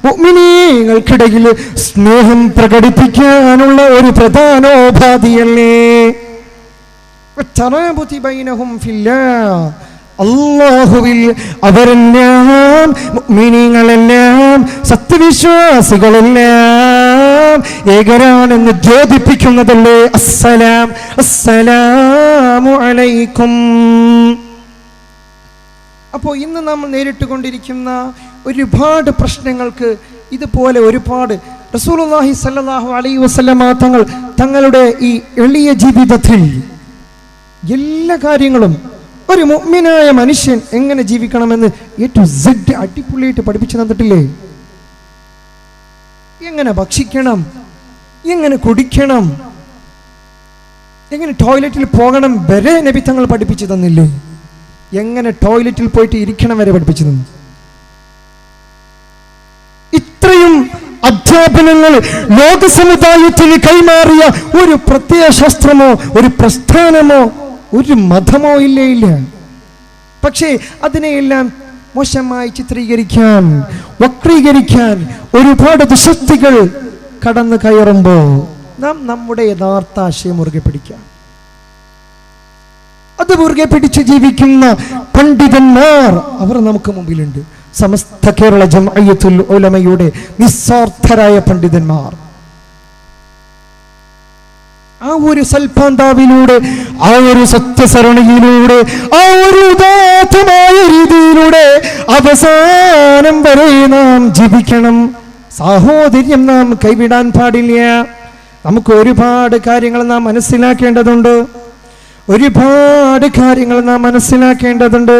മുഅ്മിനീങ്ങൾക്കിടയിൽ സ്നേഹം പ്രകടിപ്പിക്കാനുള്ള ഒരു പ്രധാനോപാധിയല്ലേ? അല്ലാഹുവിൽ അവരെല്ലാം, മുഅ്മിനീങ്ങളെല്ലാം, സത്യവിശ്വാസികളെല്ലാം ഏകരാണെന്ന് ദ്യോതിപ്പിക്കുന്നതല്ലേ അസ്സലാം. അസ്സലാമു അലൈക്കും. അപ്പോൾ ഇന്ന് നമ്മൾ നേരിട്ടുകൊണ്ടിരിക്കുന്ന ഒരുപാട് പ്രശ്നങ്ങൾക്ക് ഇതുപോലെ ഒരുപാട് റസൂലുള്ളാഹി സ്വല്ലല്ലാഹു അലൈഹി വസല്ലമ തങ്ങളുടെ ഈ എളിയ ജീവിതത്തിൽ എല്ലാ കാര്യങ്ങളും ഒരു മുഅ്മിനായ മനുഷ്യൻ എങ്ങനെ ജീവിക്കണമെന്ന് A to Z അടിപൊളിയായിട്ട് പഠിപ്പിച്ചു തന്നിട്ടില്ലേ? എങ്ങനെ ഭക്ഷിക്കണം, എങ്ങനെ കുടിക്കണം, എങ്ങനെ ടോയ്ലറ്റിൽ പോകണം വരെ നബി തങ്ങൾ പഠിപ്പിച്ചു തന്നില്ലേ? എങ്ങനെ ടോയ്ലറ്റിൽ പോയിട്ട് ഇരിക്കണം വരെ പഠിപ്പിച്ചു തന്നു. ഇത്രയും അധ്യാപനങ്ങൾ ലോക സമുദായത്തിന് കൈമാറിയ ഒരു പ്രത്യയശാസ്ത്രമോ ഒരു പ്രസ്ഥാനമോ ഒരു മതമോ ഇല്ല. പക്ഷേ അതിനെയെല്ലാം മോശമായി ചിത്രീകരിക്കാൻ, വക്രീകരിക്കാൻ ഒരുപാട് ദുശക്തികൾ കടന്നു കയറുമ്പോൾ നാം നമ്മുടെ യഥാർത്ഥ ആശയം മുറുകെ പിടിക്കാം. അത് മുറുകെ പിടിച്ച് ജീവിക്കുന്ന പണ്ഡിതന്മാർ അവർ നമുക്ക് മുമ്പിലുണ്ട്. സമസ്ത കേരള ജംഇയ്യത്തുൽ ഉലമയുടെ നിസ്വാർത്ഥരായ പണ്ഡിതന്മാർ ആ ഒരു സൽപാന്താവിലൂടെ, ആ ഒരു സത്യസരണിയിലൂടെ, ആ ഒരു ഉദാത്തമായ രീതിയിലൂടെ അവസാനം വരെ നാം ജീവിക്കണം. സാഹോദര്യം നാം കൈവിടാൻ പാടില്ല. നമുക്ക് ഒരുപാട് കാര്യങ്ങൾ നാം മനസ്സിലാക്കേണ്ടതുണ്ട്.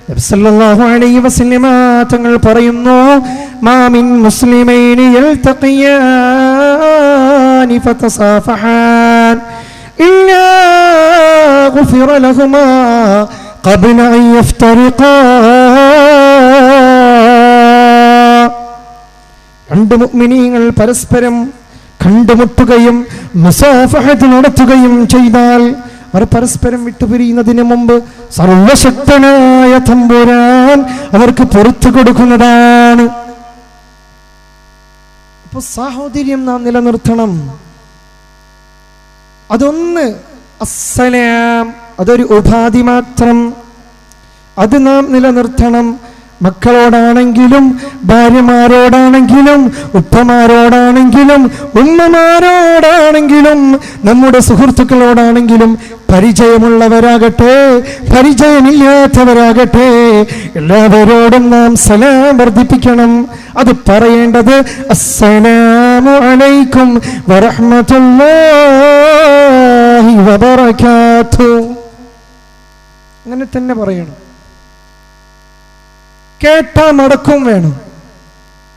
നബി സല്ലല്ലാഹു അലൈഹി വസല്ലം തങ്ങൾ പറയുന്നു, മാ മിൻ മുസ്ലിമൈനി യൽതഖിയാനി ഫതസാഫഹാൻ ഇല്ലാ ഗുഫിറ ലഹുമാ ഖബ്ല അൻ യഫ്തരിഖാ. രണ്ട് മുഅ്മിനീങ്ങൾ പരസ്പരം കണ്ടുമുട്ടുകയും മുസാഫഹത്ത് നടത്തുകയും ചെയ്താൽ അവർ പരസ്പരം വിട്ടുപിരിയുന്നതിന് മുമ്പ് സർവശക്തനായ തമ്പുരാൻ അവർക്ക് പുറത്തു കൊടുക്കുന്നതാണ്. അപ്പൊ സാഹോദര്യം നാം നിലനിർത്തണം. അതൊന്ന് അസ്സലാം, അതൊരു ഉപാധി മാത്രം, അത് നാം നിലനിർത്തണം. മക്കളോടാണെങ്കിലും ഭാര്യമാരോടാണെങ്കിലും ഉപ്പമാരോടാണെങ്കിലും ഉമ്മമാരോടാണെങ്കിലും നമ്മുടെ സുഹൃത്തുക്കളോടാണെങ്കിലും പരിചയമുള്ളവരാകട്ടെ പരിചയമില്ലാത്തവരാകട്ടെ എല്ലാവരോടും നാം സലാം വർദ്ധിപ്പിക്കണം. അത് പറയേണ്ടത് അസ്സലാമു അലൈക്കും വറഹ്മത്തുള്ളാഹി വബറകാതുഹു അങ്ങനെ തന്നെ പറയണം. കേട്ടാ മടക്കും വേണം.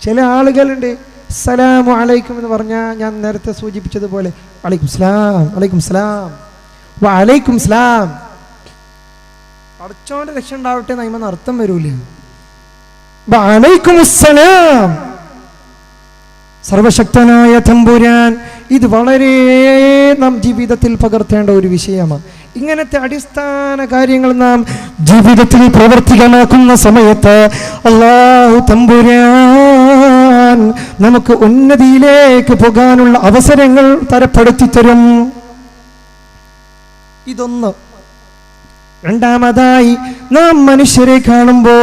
ചില ആളുകളുണ്ട് അസ്സലാമു അലൈക്കും എന്ന് പറഞ്ഞാൽ ഞാൻ നേരത്തെ സൂചിപ്പിച്ചതുപോലെ അലൈക്കും സലാം അലൈക്കും സലാം വഅലൈക്കും സലാം. പഠിച്ചോന്റെ രക്ഷ ഉണ്ടാവട്ടെ നയിമെന്ന് അർത്ഥം വരൂല. വഅലൈക്കും സലാം, സർവശക്തനായ തമ്പുരാൻ. ഇത് വളരെ നാം ജീവിതത്തിൽ പകർത്തേണ്ട ഒരു വിഷയമാണ്. ഇങ്ങനത്തെ അടിസ്ഥാന കാര്യങ്ങൾ നാം ജീവിതത്തിൽ പ്രവർത്തികമാക്കുന്ന സമയത്ത് അല്ലാഹു തമ്പുരാൻ നമുക്ക് ഉന്നതിയിലേക്ക് പോകാനുള്ള അവസരങ്ങൾ തരപ്പെടുത്തി തരും. ഇതൊന്ന്. രണ്ടാമതായി നാം മനുഷ്യരെ കാണുമ്പോ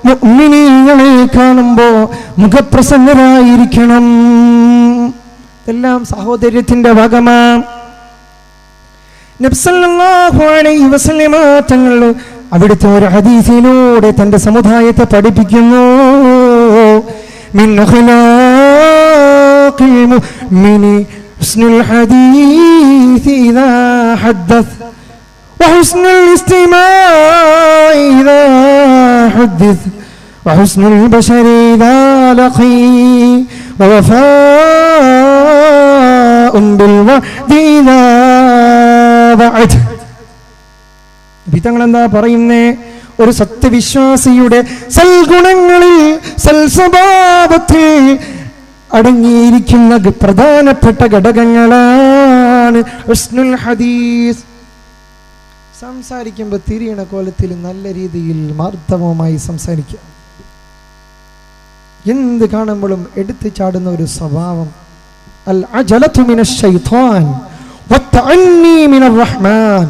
മുഅ്മിനീങ്ങളെ കാണുമ്പോ മുഖപ്രസന്നരായിരിക്കണം. ഇതെല്ലാം സഹോദര്യത്തിന്റെ ഭാഗമാണ്. നബി സല്ലല്ലാഹു അലൈഹി വസല്ലം തങ്ങൾ അവിടുത്തെ ഒരു ഹദീസിലൂടെ തന്റെ സമുദായത്തെ പഠിപ്പിക്കുന്നു. മിൻ അഖ്ലാഖിൽ മുഅ്മിനി ഹുസ്നുൽ ഹദീസ് ഇദാ ഹദ്ദസ വഹുസ്നുൽ ഇസ്തിമാഇ ഇദാ ഹദ്ദസ വഹുസ്നുൽ ബശരി ഇദാ ലഖി വവഫാഉൻ ബിൽ വഅദി ഇദാ വിധങ്ങൾ എന്താ പറയുന്നേ? ഒരു സത്യവിശ്വാസിയുടെ സൽഗുണങ്ങളിൽ സൽസ്വഭാവത്തിൽ അടങ്ങിയിരിക്കുന്ന പ്രധാനപ്പെട്ട ഘടകങ്ങളാണ് ഹുസ്നുൽ ഹദീസ്. സംസാരിക്കുമ്പോൾ തിരിയണ കോലത്തിൽ നല്ല രീതിയിൽ മാർദ്ദവമായി സംസാരിക്കുക. എന്ത് കാണുമ്പോഴും എടുത്തു ചാടുന്ന ഒരു സ്വഭാവം. അൽ അജലതു മിനശ് ശൈത്വാൻ വത്തഅന്നി മിനർ റഹ്മാൻ.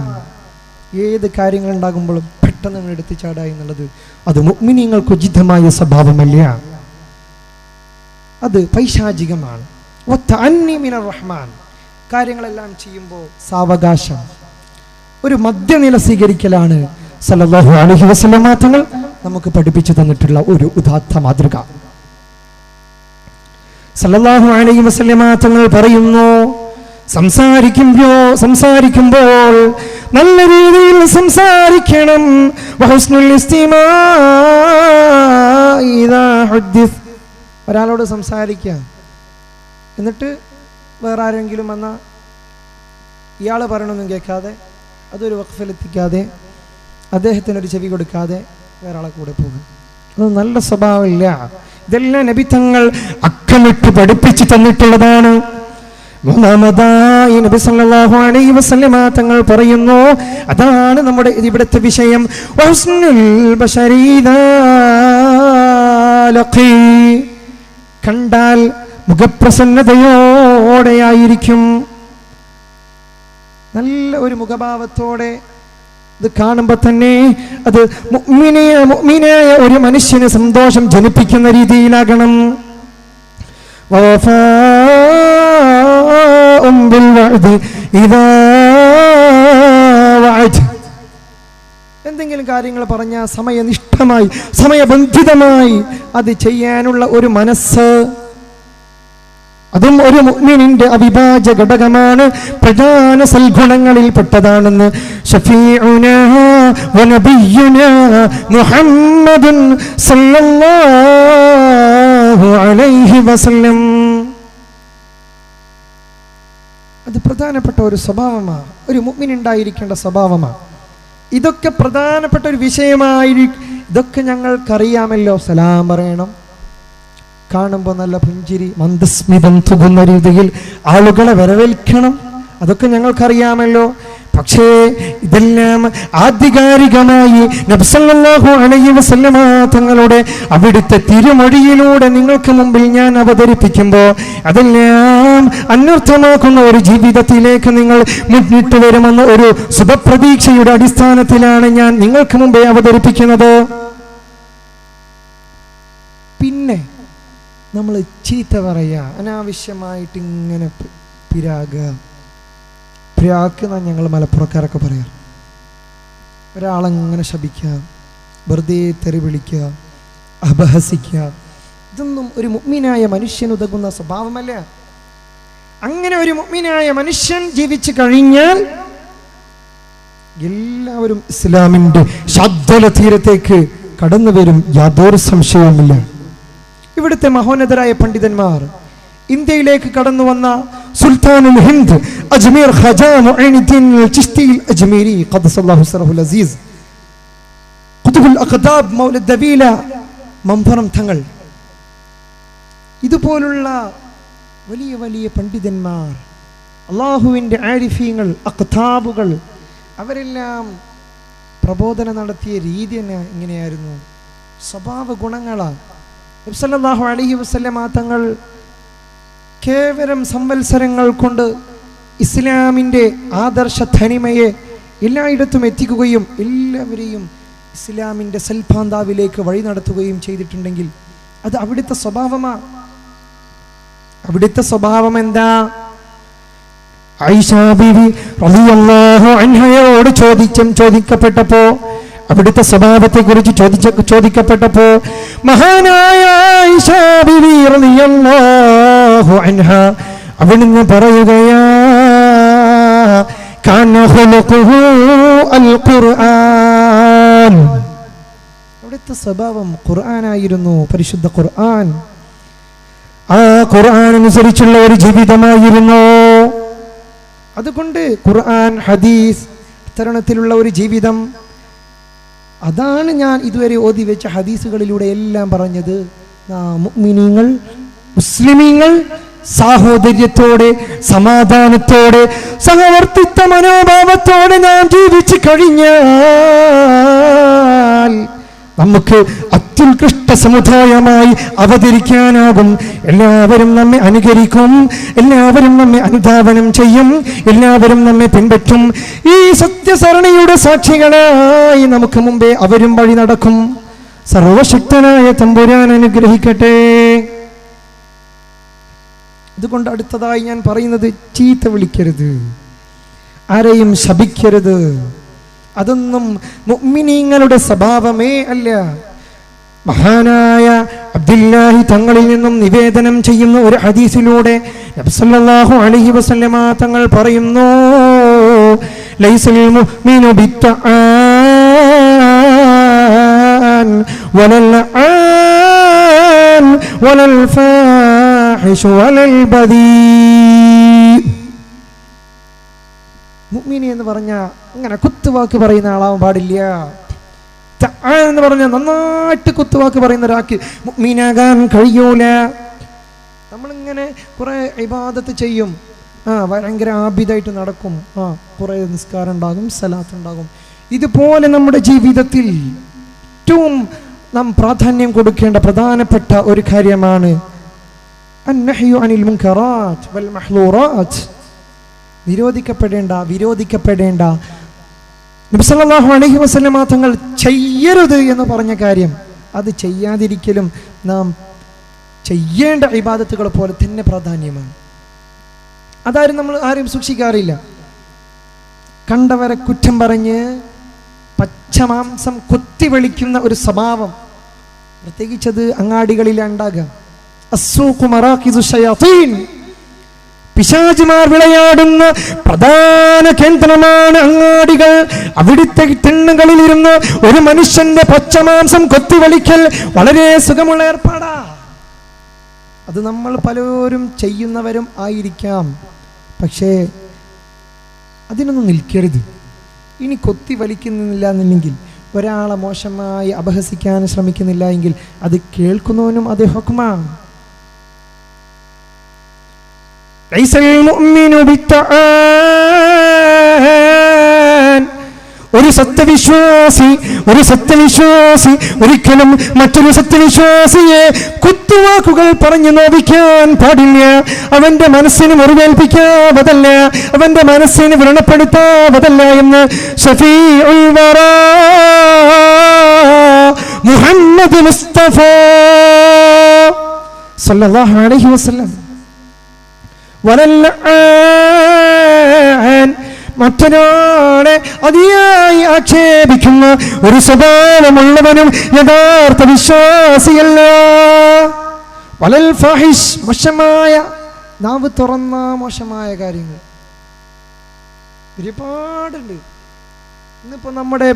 ഏത് കാര്യങ്ങൾ ഉണ്ടാകുമ്പോഴും പെട്ടെന്ന് എടുത്തു ചാടുക എന്നുള്ളത് അത് മുഅ്മിനീങ്ങൾക്ക് ഉചിതമായ സ്വഭാവമല്ല, അത് പൈശാചികമാണ്. വത്തഅന്നി മിനർ റഹ്മാൻ. കാര്യങ്ങളെല്ലാം ചെയ്യുമ്പോൾ സാവകാശം, ഒരു മധ്യനില സ്വീകരിക്കലാണ് സല്ലല്ലാഹു അലൈഹി വസല്ലം തങ്ങൾ നമുക്ക് പഠിപ്പിച്ചു തന്നിട്ടുള്ള ഒരു ഉദാത്ത മാതൃക. സല്ലല്ലാഹു അലൈഹി വസല്ലം തങ്ങൾ പറയുന്നു, സംസാരിക്കുമ്പോൾ നല്ല രീതിയിൽ സംസാരിക്കണം. വഹുസ്നുൽ ഇസ്തിമാഇ ഇദാ ഹദ്ദിസ്. ഒരാളോട് സംസാരിക്കുക, എന്നിട്ട് വേറെ ആരെങ്കിലും വന്നാൽ ഇയാൾ പറയണമെന്നും കേൾക്കാതെ അതൊരു വഖഫിലെത്തിക്കാതെ അദ്ദേഹത്തിനൊരു ചെവി കൊടുക്കാതെ വേറെ ആളെ കൂടെ പോകും. അത് നല്ല സ്വഭാവമില്ല. ഇതെല്ലാം നബി തങ്ങൾ അക്കമിട്ട് പഠിപ്പിച്ചു തന്നിട്ടുള്ളതാണ്. മൂന്നാമതായി നബി സല്ലല്ലാഹു അലൈഹി വസല്ലം തങ്ങൾ പറയുന്നു, അതാണ് നമ്മുടെ ഇവിടുത്തെ വിഷയം. വഹുസ്നുൽ ബശരി ഇദാ ലഖി. കണ്ടാൽ മുഖപ്രസന്നതയോടെയായിരിക്കും, നല്ല ഒരു മുഖഭാവത്തോടെ. ഇത് കാണുമ്പോൾ തന്നെ അത് മുഅ്മിനായ ഒരു മനുഷ്യന് സന്തോഷം ജനിപ്പിക്കുന്ന രീതിയിലാകണം. എന്തെങ്കിലും കാര്യങ്ങൾ പറഞ്ഞാൽ സമയനിഷ്ഠമായി സമയബന്ധിതമായി അത് ചെയ്യാനുള്ള ഒരു മനസ്സ്. അതും ഒരു മുഅ്മിനിന്റെ അവിഭാജ്യ ഘടകമാണ്, പ്രധാന സൽഗുണങ്ങളിൽ പെട്ടതാണെന്ന് ശഫീഉനാ വനബിയ്യുനാ മുഹമ്മദുൻ സല്ലല്ലാഹു അലൈഹി വസല്ലം. അത് പ്രധാനപ്പെട്ട ഒരു സ്വഭാവമാണ്, ഒരു മുഅ്മിനുണ്ടായിരിക്കേണ്ട സ്വഭാവമാണ്. ഇതൊക്കെ പ്രധാനപ്പെട്ട ഒരു വിഷയമായിരിക്കും. ഇതൊക്കെ ഞങ്ങൾക്കറിയാമല്ലോ. സലാം പറയണം, കാണുമ്പോൾ നല്ല പുഞ്ചിരി മന്ദസ്മിതം തുകുന്ന രീതിയിൽ ആളുകളെ വരവേൽക്കണം, അതൊക്കെ ഞങ്ങൾക്കറിയാമല്ലോ. പക്ഷേ ഇതെല്ലാം ആധികാരികമായി നബി സല്ലല്ലാഹു അലൈഹി വസല്ലമ തങ്ങളുടെ അവിടുത്തെ തിരുമൊഴിയിലൂടെ നിങ്ങൾക്ക് മുമ്പിൽ ഞാൻ അവതരിപ്പിക്കുമ്പോൾ അതെല്ലാം അന്വർത്ഥമാക്കുന്ന ഒരു ജീവിതത്തിലേക്ക് നിങ്ങൾ മുന്നിട്ട് വരുമെന്ന ഒരു ശുഭപ്രതീക്ഷയുടെ അടിസ്ഥാനത്തിലാണ് ഞാൻ നിങ്ങൾക്ക് മുമ്പേ അവതരിപ്പിക്കുന്നത്. പിന്നെ നമ്മൾ ചീത്ത പറയുക, അനാവശ്യമായിട്ട് ഇങ്ങനെ പിരാക്കുന്ന ഞങ്ങൾ മലപ്പുറക്കാരൊക്കെ പറയാം. ഒരാളങ്ങനെ ശപിക്കുക, വെറുതെ തെറി വിളിക്കുക, അപഹസിക്കുക, ഇതൊന്നും ഒരു മുഅ്മിനായ മനുഷ്യന് ഉതകുന്ന സ്വഭാവമല്ല. അങ്ങനെ ഒരു മുഅ്മിനായ മനുഷ്യൻ ജീവിച്ചു കഴിഞ്ഞാൽ എല്ലാവരും ഇസ്ലാമിൻ്റെ ശാദ്വല തീരത്തേക്ക് കടന്നു വരും, യാതൊരു സംശയവുമില്ല. ഇവിടുത്തെ മഹോന്നതരായ പണ്ഡിതന്മാർ, ഇന്ത്യയിലേക്ക് കടന്നു വന്ന സുൽത്താനുൽ ഹിന്ദ് അജ്മീർ ഖാജ മുഈനുദ്ദീൻ ചിശ്തി അജ്മീരി ഖദ്ദസല്ലാഹു സിറഹുൽ അസീസ്, ഖുതുബുൽ അഖ്താബ് മൗലദ് ദബീല മംഫറം തങ്ങൾ, ഇതുപോലുള്ള വലിയ വലിയ പണ്ഡിതന്മാർ, അള്ളാഹുവിൻ്റെ ആരിഫീങ്ങൾ, അഖ്താബുകൾ, അവരെല്ലാം പ്രബോധനം നടത്തിയ രീതി തന്നെ ഇങ്ങനെയായിരുന്നു, സ്വഭാവ ഗുണങ്ങളാണ്. നബി സല്ലല്ലാഹു അലൈഹി വസല്ലമ തങ്ങൾ കേവലം സംവത്സരങ്ങൾ കൊണ്ട് ഇസ്ലാമിൻ്റെ ആദർശ ധനിമയെ എല്ലായിടത്തും എത്തിക്കുകയും എല്ലാവരെയും ഇസ്ലാമിൻ്റെ സൽപാന്താവിലേക്ക് വഴി നടത്തുകയും ചെയ്തിട്ടുണ്ടെങ്കിൽ അത് അവിടുത്തെ സ്വഭാവമാണ്. അവിടുത്തെ സ്വഭാവം എന്താ? ആയിഷ ബീവി റളിയല്ലാഹു അൻഹയോട് ചോദിക്കപ്പെട്ടപ്പോ, അവിടുത്തെ സ്വഭാവത്തെ കുറിച്ച് ചോദിക്കപ്പെട്ടപ്പോ മഹാനായ ആയിഷ ബീവി റളിയല്ലാഹു അൻഹ അവിടുന്ന് പറയുകയാ, കാന ഖുലുഖുഹു അൽ ഖുർആൻ. അവിടുത്തെ സ്വഭാവം ഖുർആനായിരുന്നു, പരിശുദ്ധ ഖുർആൻ. ആ ഖുർആൻ അനുസരിച്ചുള്ള ഒരു ജീവിതമായിരുന്നു. അതുകൊണ്ട് ഖുർആൻ, ഹദീസ്, തരണത്തിലുള്ള ഒരു ജീവിതം, അതാണ് ഞാൻ ഇതുവരെ ഓതി വെച്ച ഹദീസുകളിലൂടെ എല്ലാം പറഞ്ഞത്. മുഅ്മിനീങ്ങൾ, മുസ്ലിമീങ്ങൾ സാഹോദര്യത്തോടെ, സമാധാനത്തോടെ, സഹവർത്തിത്വ മനോഭാവത്തോടെ നാം ജീവിച്ചു കഴിഞ്ഞാൽ നമുക്ക് അത്യുത്കൃഷ്ട സമുദായമായി അവതരിക്കാനാകും. എല്ലാവരും നമ്മെ അനുകരിക്കും, എല്ലാവരും നമ്മെ അനുധാവനം ചെയ്യും, എല്ലാവരും നമ്മെ പിൻപറ്റും. ഈ സത്യസരണിയുടെ സാക്ഷികളായി നമുക്ക് മുമ്പേ അവരും വഴി നടക്കും. സർവശക്തനായ തമ്പുരാൻ അനുഗ്രഹിക്കട്ടെ. അതുകൊണ്ട് അടുത്തതായി ഞാൻ പറയുന്നത്, ചീത്ത വിളിക്കരുത്, ആരെയും ശപിക്കരുത്. അതൊന്നും മുഅ്മിനീങ്ങളുടെ സ്വഭാവമേ അല്ല. മഹാനായ അബ്ദുല്ലാഹി തങ്ങളിൽ നിന്നും നിവേദനം ചെയ്യുന്ന ഒരു ഹദീസിലൂടെ നബി സല്ലല്ലാഹു അലൈഹി വസല്ലമ തങ്ങൾ പറയുന്നു, ലൈസൽ മുഅ്മിനു ബിത്തആൻ വലൽ ആൻ വലൽ ഫാഹിഷു വലൽ ബദീ. മുഅ്മിനി എന്ന് പറഞ്ഞാൽ ഇങ്ങനെ കുത്തുവാക്ക് പറയുന്ന ആളാവാൻ പാടില്ല. എന്ന് പറഞ്ഞാൽ നന്നായിട്ട് കുത്തുവാക്ക് പറയുന്ന ഒരാൾക്ക് മുഅ്മിനാകാൻ കഴിയൂല. നമ്മളിങ്ങനെ കുറെ ഇബാദത്ത് ചെയ്യും, ഭയങ്കര ആബിദായിട്ട് നടക്കും, കുറെ നിസ്കാരം ഉണ്ടാകും, സലാത്ത് ഉണ്ടാകും. ഇതുപോലെ നമ്മുടെ ജീവിതത്തിൽ ഏറ്റവും നാം പ്രാധാന്യം കൊടുക്കേണ്ട പ്രധാനപ്പെട്ട ഒരു കാര്യമാണ് അന്നഹ്യു അനിൽ മുൻകറാത്ത് വൽ മഹ്ലൂറാത്ത്. വിരോധിക്കപ്പെടേണ്ട നബി സല്ലല്ലാഹു അലൈഹി വസല്ലമ തങ്ങൾ ചെയ്യരുത് എന്ന് പറഞ്ഞ കാര്യം, അത് ചെയ്യാതിരിക്കലും നാം ചെയ്യേണ്ട ഇബാദത്തുകൾ പോലെ തന്നെ പ്രാധാന്യമാണ്. അതാരും നമ്മൾ ആരും സൂക്ഷിക്കാറില്ല. കണ്ടവരെ കുറ്റം പറഞ്ഞ് പച്ചമാംസം കൊത്തി വിളിക്കുന്ന ഒരു സ്വഭാവം, പ്രത്യേകിച്ചത് അങ്ങാടികളിലാണ് ഉണ്ടാകുക. അസ്സൂഖു മറാകിസു ശയാതീൻ. പിശാചുമാർ വിളയാടുന്ന പ്രധാന കേന്ദ്രമാണ് അങ്ങാടികൾ. അവിടുത്തെ തിണ്ണകളിലിരുന്ന് ഒരു മനുഷ്യന്റെ പച്ചമാംസം കൊത്തിവലിക്കൽ വളരെ സുഖമുള്ള ഏർപ്പാടാ. അത് നമ്മൾ പലരും ചെയ്യുന്നവരും ആയിരിക്കാം. പക്ഷേ അതിനൊന്നും നിൽക്കരുത്. ഇനി കൊത്തി വലിക്കുന്നില്ല എന്നുണ്ടെങ്കിൽ, ഒരാളെ മോശമായി അപഹസിക്കാൻ ശ്രമിക്കുന്നില്ല എങ്കിൽ അത് കേൾക്കുന്നവനും അതേ ഹുക്മാണ്. ഒരു സത്യവിശ്വാസി ഒരിക്കലും മറ്റൊരു സത്യവിശ്വാസിയെ കുത്തുവാക്കുകൾ പറഞ്ഞു നോവിക്കാൻ പാടില്ല. അവന്റെ മനസ്സിന് മുറിവേൽപ്പിക്കാവതല്ല, അവന്റെ മനസ്സിന് വ്രണപ്പെടുത്താവതല്ല എന്ന് ശഫീഉൽ വറാ മുഹമ്മദ് മുസ്തഫ സല്ലല്ലാഹു അലൈഹി വസല്ലം. മറ്റൊരാളെ അതിയായി ആക്ഷേപിക്കുന്ന ഒരു സ്വഭാവമുള്ളവനും യഥാർത്ഥ വിശ്വാസിയല്ല. വലൽ ഫാഹിഷ്, മോശമായ നാവ് തുറന്ന മോശമായ കാര്യങ്ങൾ ഒരുപാടുണ്ട്. ഇന്നിപ്പോ നമ്മുടെ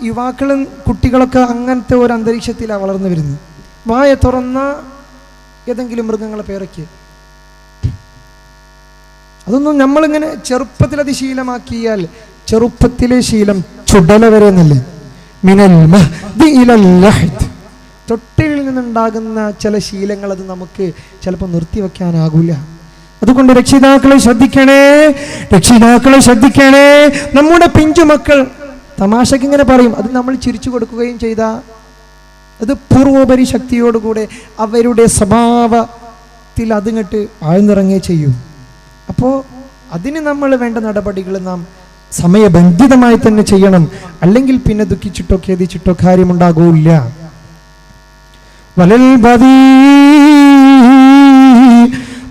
യുവാക്കളും കുട്ടികളൊക്കെ അങ്ങനത്തെ ഒരു അന്തരീക്ഷത്തിലാണ് വളർന്നു വരുന്നത്. വായ തുറന്ന ഏതെങ്കിലും മൃഗങ്ങളെ പേരയ്ക്ക്, അതൊന്നും നമ്മളിങ്ങനെ ചെറുപ്പത്തിൽ അത് ശീലമാക്കിയാൽ ചെറുപ്പത്തിലെ ശീലം ചുടല വരെ എന്നല്ലേ. മിനൽ മഹ്ദി ഇലൽ ലഹദ്, തൊട്ടിലിൽ നിന്നുണ്ടാകുന്ന ചില ശീലങ്ങൾ അത് നമുക്ക് ചിലപ്പോൾ നിർത്തിവെക്കാനാകൂല. അതുകൊണ്ട് രക്ഷിതാക്കളെ ശ്രദ്ധിക്കണേ. നമ്മുടെ പിഞ്ചുമക്കൾ തമാശക്ക് ഇങ്ങനെ പറയും, അത് നമ്മൾ ചിരിച്ചു കൊടുക്കുകയും ചെയ്താൽ അത് പൂർവോപരി ശക്തിയോടുകൂടെ അവരുടെ സ്വഭാവത്തിൽ അതിങ്ങട്ട് ആഴ്ന്നിറങ്ങുകയും ചെയ്യും. അപ്പോൾ അതിന് നമ്മൾ വേണ്ട നടപടികൾ നാം സമയബന്ധിതമായി തന്നെ ചെയ്യണം. അല്ലെങ്കിൽ പിന്നെ ദുഃഖിച്ചിട്ടോ ഖേദിച്ചിട്ടോ കാര്യമുണ്ടാകൂല്ല. വലൽ ബദീ,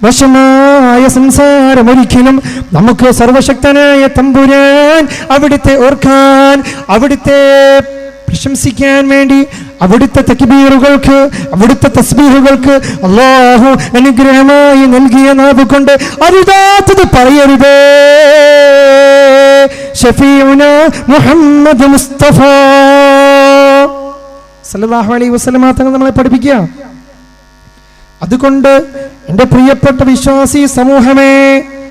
വശമായ സംസാരം ഒരിക്കലും നമുക്ക് സർവശക്തനായ തമ്പുരാൻ അവിടുത്തെ ഓർക്കാൻ, അവിടുത്തെ പ്രശംസിക്കാൻ വേണ്ടി, അവിടുത്തെ തക്ബീറുകൾക്ക്, അവിടുത്തെ തസ്ബീഹുകൾക്ക് അല്ലാഹു അനുഗ്രഹമായി നൽകിയ നാവ് കൊണ്ട് അരുതാത്തത് പറയരുത്. ഷഫീഉന മുഹമ്മദ് മുസ്തഫ സല്ലല്ലാഹു അലൈഹി വസല്ലം തങ്ങൾ നമ്മളെ പഠിപ്പിക്കുക. അതുകൊണ്ട് എൻ്റെ പ്രിയപ്പെട്ട വിശ്വാസി സമൂഹമേ,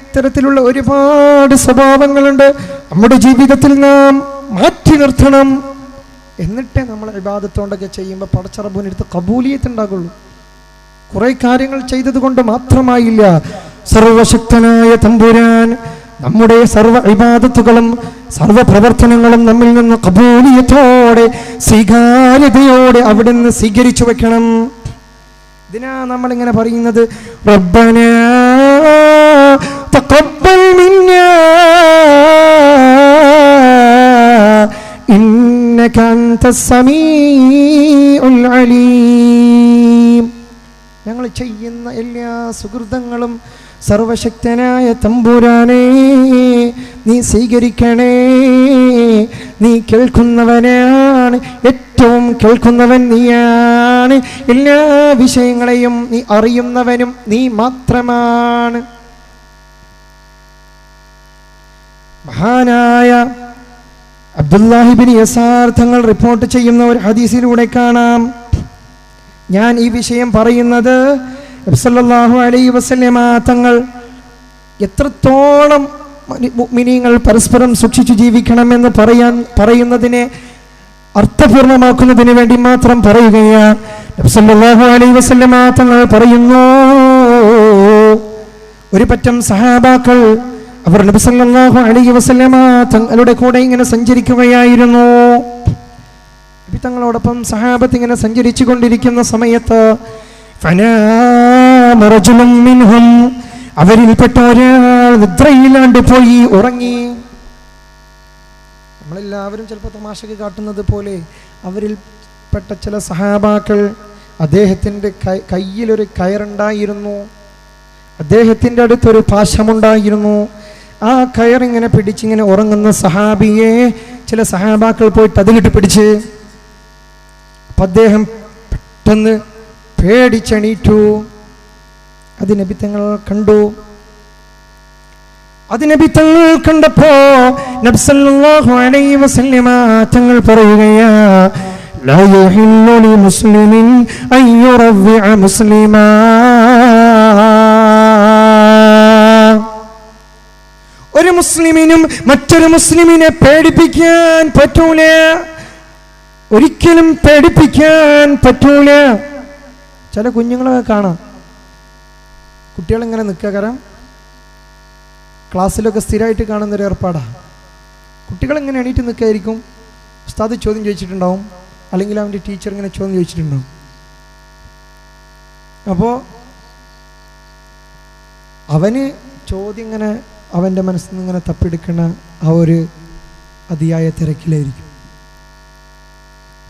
ഇത്തരത്തിലുള്ള ഒരുപാട് സ്വഭാവങ്ങളുണ്ട്. നമ്മുടെ ജീവിതത്തിൽ നാം മാറ്റി നിർത്തണം. എന്നിട്ടേ നമ്മൾ ഇബാദത്തോണ്ടൊക്കെ ചെയ്യുമ്പോൾ പടച്ച റബ്ബിനടുത്ത് ഖബൂലിയത്ത് ഉണ്ടാകുള്ളൂ. കുറെ കാര്യങ്ങൾ ചെയ്തത് കൊണ്ട് മാത്രമായില്ല. സർവശക്തനായ തമ്പുരാൻ നമ്മുടെ സർവ ഇബാദത്തുകളും സർവ പ്രവർത്തനങ്ങളും നമ്മിൽ നിന്ന് ഖബൂലിയത്തോടെ, സ്വീകാര്യതയോടെ അവിടുന്ന് സ്വീകരിച്ചു വെക്കണം. ഇതിനാ നമ്മളിങ്ങനെ പറയുന്നത്, റബ്ബനാ തഖബ്ബൽ മിന്നാ ഇന്നക അൻതസ് സമീഉൽ അലീം. ഞങ്ങൾ ചെയ്യുന്ന എല്ലാ സുകൃതങ്ങളും സർവശക്തനായ തമ്പുരാനെ നീ സ്വീകരിക്കണേ. നീ കേൾക്കുന്നവനാണ്, ഏറ്റവും കേൾക്കുന്നവൻ നീയാണ്. എല്ലാ വിഷയങ്ങളെയും നീ അറിയുന്നവനും നീ മാത്രമാണ്. മഹാനായ അബ്ദുല്ലാഹി ഇബ്നു യസാർ തങ്ങൾ റിപ്പോർട്ട് ചെയ്യുന്ന ഒരു ഹദീസിലൂടെ കാണാം. ഞാൻ ഈ വിഷയം പറയുന്നത് നബി സല്ലല്ലാഹു അലൈഹി വസല്ലമ തങ്ങൾ എത്രത്തോളം മുഅ്മിനീങ്ങൾ പരസ്പരം സൂക്ഷിച്ചു ജീവിക്കണമെന്ന് പറയുന്നതിനെ അർത്ഥപൂർണമാക്കുന്നതിന് വേണ്ടി മാത്രം പറയുകയാണ്. നബി സല്ലല്ലാഹു അലൈഹി വസല്ലമ തങ്ങൾ പറയുന്നു, ഒരു പറ്റം സഹാബാക്കൾ അവർ നബി സല്ലല്ലാഹു അലൈഹി വസല്ലമ തങ്ങളുടെ കൂടെ ഇങ്ങനെ സഞ്ചരിക്കുകയായിരുന്നു. നബി തങ്ങളോടൊപ്പം സഹാബത്ത് ഇങ്ങനെ സഞ്ചരിച്ചു കൊണ്ടിരിക്കുന്ന സമയത്ത് ഫനാമ റജുലുൻ മിൻഹും, അവരിൽപ്പെട്ട ഒരാൾ നിദ്രയിലാണ്ട് പോയി ഉറങ്ങി. നമ്മളെല്ലാവരും ചിലപ്പോൾ തമാശക്ക് കാട്ടുന്നത് പോലെ അവരിൽപ്പെട്ട ചില സഹാബാക്കൾ, അദ്ദേഹത്തിൻ്റെ കയ്യിലൊരു കയറുണ്ടായിരുന്നു, അദ്ദേഹത്തിൻ്റെ അടുത്തൊരു പാശമുണ്ടായിരുന്നു. ആ കയറിങ്ങനെ പിടിച്ചിങ്ങനെ ഉറങ്ങുന്ന സഹാബിയെ ചില സഹാബാക്കൾ പോയിട്ട് അതിലിട്ട് പിടിച്ച്. അപ്പം അദ്ദേഹം പെട്ടെന്ന് പേടിച്ചെണീറ്റു. അത് നബി തങ്ങൾ കണ്ടു. അത് നബി തങ്ങൾ കണ്ടപ്പോ നബി സല്ലല്ലാഹു അലൈഹി വസല്ലമ തങ്ങൾ പറയുകയാ, ലാ യഹില്ലു ലിമുസ്ലിമിൻ അൻ യുറവ്വിഅ മുസ്ലിമാ. ഒരു മുസ്ലിമിനും മറ്റൊരു മുസ്ലിമിനെ പേടിപ്പിക്കാൻ പറ്റൂല, ഒരിക്കലും പേടിപ്പിക്കാൻ പറ്റൂല. ചില കുഞ്ഞുങ്ങളൊക്കെ കാണാം, കുട്ടികളിങ്ങനെ നിൽക്കുക, കാരണം ക്ലാസ്സിലൊക്കെ സ്ഥിരമായിട്ട് കാണുന്നൊരു ഏർപ്പാടാണ്. കുട്ടികളിങ്ങനെ എണീറ്റ് നിൽക്കായിരിക്കും, ഉസ്താദ് ചോദ്യം ചോദിച്ചിട്ടുണ്ടാവും, അല്ലെങ്കിൽ അവൻ്റെ ടീച്ചർ ഇങ്ങനെ ചോദ്യം ചോദിച്ചിട്ടുണ്ടാവും. അപ്പോൾ അവന് ചോദ്യം ഇങ്ങനെ അവൻ്റെ മനസ്സിൽ നിന്ന് ഇങ്ങനെ തപ്പിയെടുക്കുന്ന ആ ഒരു അതിയായ തിരക്കിലായിരിക്കും.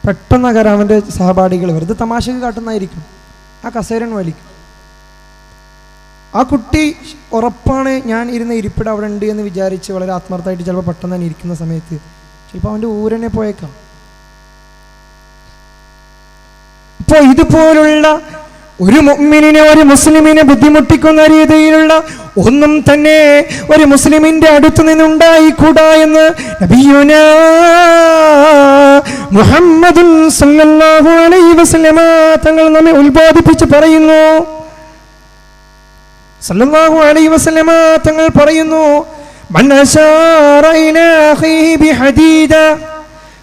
പെട്ടെന്ന് കാരണം അവൻ്റെ സഹപാഠികൾ വെറുതെ തമാശക്ക് കാട്ടുന്നതായിരിക്കും, ആ കസേരൻ വലിക്കും. ആ കുട്ടി ഉറപ്പാണ് ഞാൻ ഇരുന്ന ഇരിപ്പിടം അവിടെ ഉണ്ട് എന്ന് വിചാരിച്ച് വളരെ ആത്മാർത്ഥമായിട്ട് ചിലപ്പോൾ പെട്ടെന്ന് തന്നെ ഇരിക്കുന്ന സമയത്ത് ചിലപ്പോൾ അവൻ്റെ ഊരനെ പോയേക്കാം. ഇപ്പോൾ ഇതുപോലുള്ള ഒരു മുഅ്മിനിനെ, ഒരു മുസ്ലിമിനെ ബുദ്ധിമുട്ടിക്കുന്ന രീതിയിലുള്ള ഒന്നും തന്നെ ഒരു മുസ്ലിമിന്റെ അടുത്ത് നിന്നുണ്ടായിക്കൂടാ എന്ന് നബിയുനാ മുഹമ്മദുൻ സല്ലല്ലാഹു അലൈഹി വസല്ലമ തങ്ങൾ നമ്മെ ഉത്ബോധിപ്പിച്ച് പറയുന്നു. സല്ലല്ലാഹു അലൈഹി വസല്ലമ തങ്ങൾ പറയുന്നു, മൻ അശാറ ഇലാ അഖീഹി ബിഹദീദ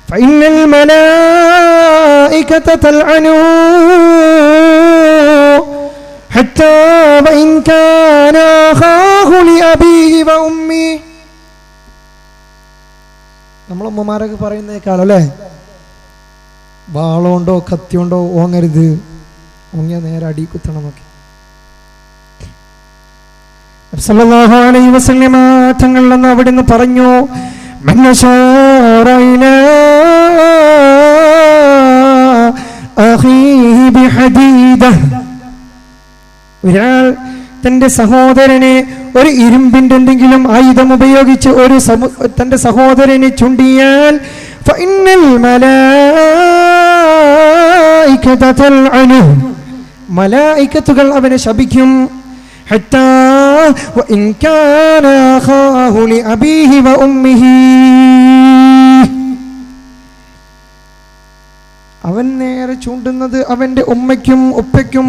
ഫഇന്നൽ മലായികത തൽഅനു ഹത്താ വഇൻ കാന അഖാഹു ലിഅബീഹി വഉമ്മി. നമ്മൾ ഉമ്മമാരൊക്കെ പറയുന്നേക്കാലോ അല്ലേ, വാളോണ്ടോ കത്തിയോണ്ടോ ഓങ്ങരുത്, ഓങ്ങിയ നേരെ അടി കുത്തണം എന്നൊക്കെ. സല്ലല്ലാഹു അലൈഹി വസല്ലമ തങ്ങൾ എന്ന് അവിടുന്ന് പറഞ്ഞു, മൻ അശാറ ഇലാ അഖീഹി ബിഹദീദ, ഒരാൾ തൻ്റെ സഹോദരനെ ഒരു ഇരുമ്പിൻ്റെ എന്തെങ്കിലും ആയുധം ഉപയോഗിച്ച് തൻ്റെ സഹോദരനെ ചുണ്ടിയാൽ ഫഇന്നൽ മലായികത തൽഅനു, മലായികത്തുകൾ അവനെ ശപിക്കും. ഹത്താ വഇൻ കാന അഖാഹു ലിഅബീഹി വഉമ്മിഹി, അവൻ നേരെ ചൂണ്ടുന്നത് അവൻ്റെ ഉമ്മയ്ക്കും ഉപ്പയ്ക്കും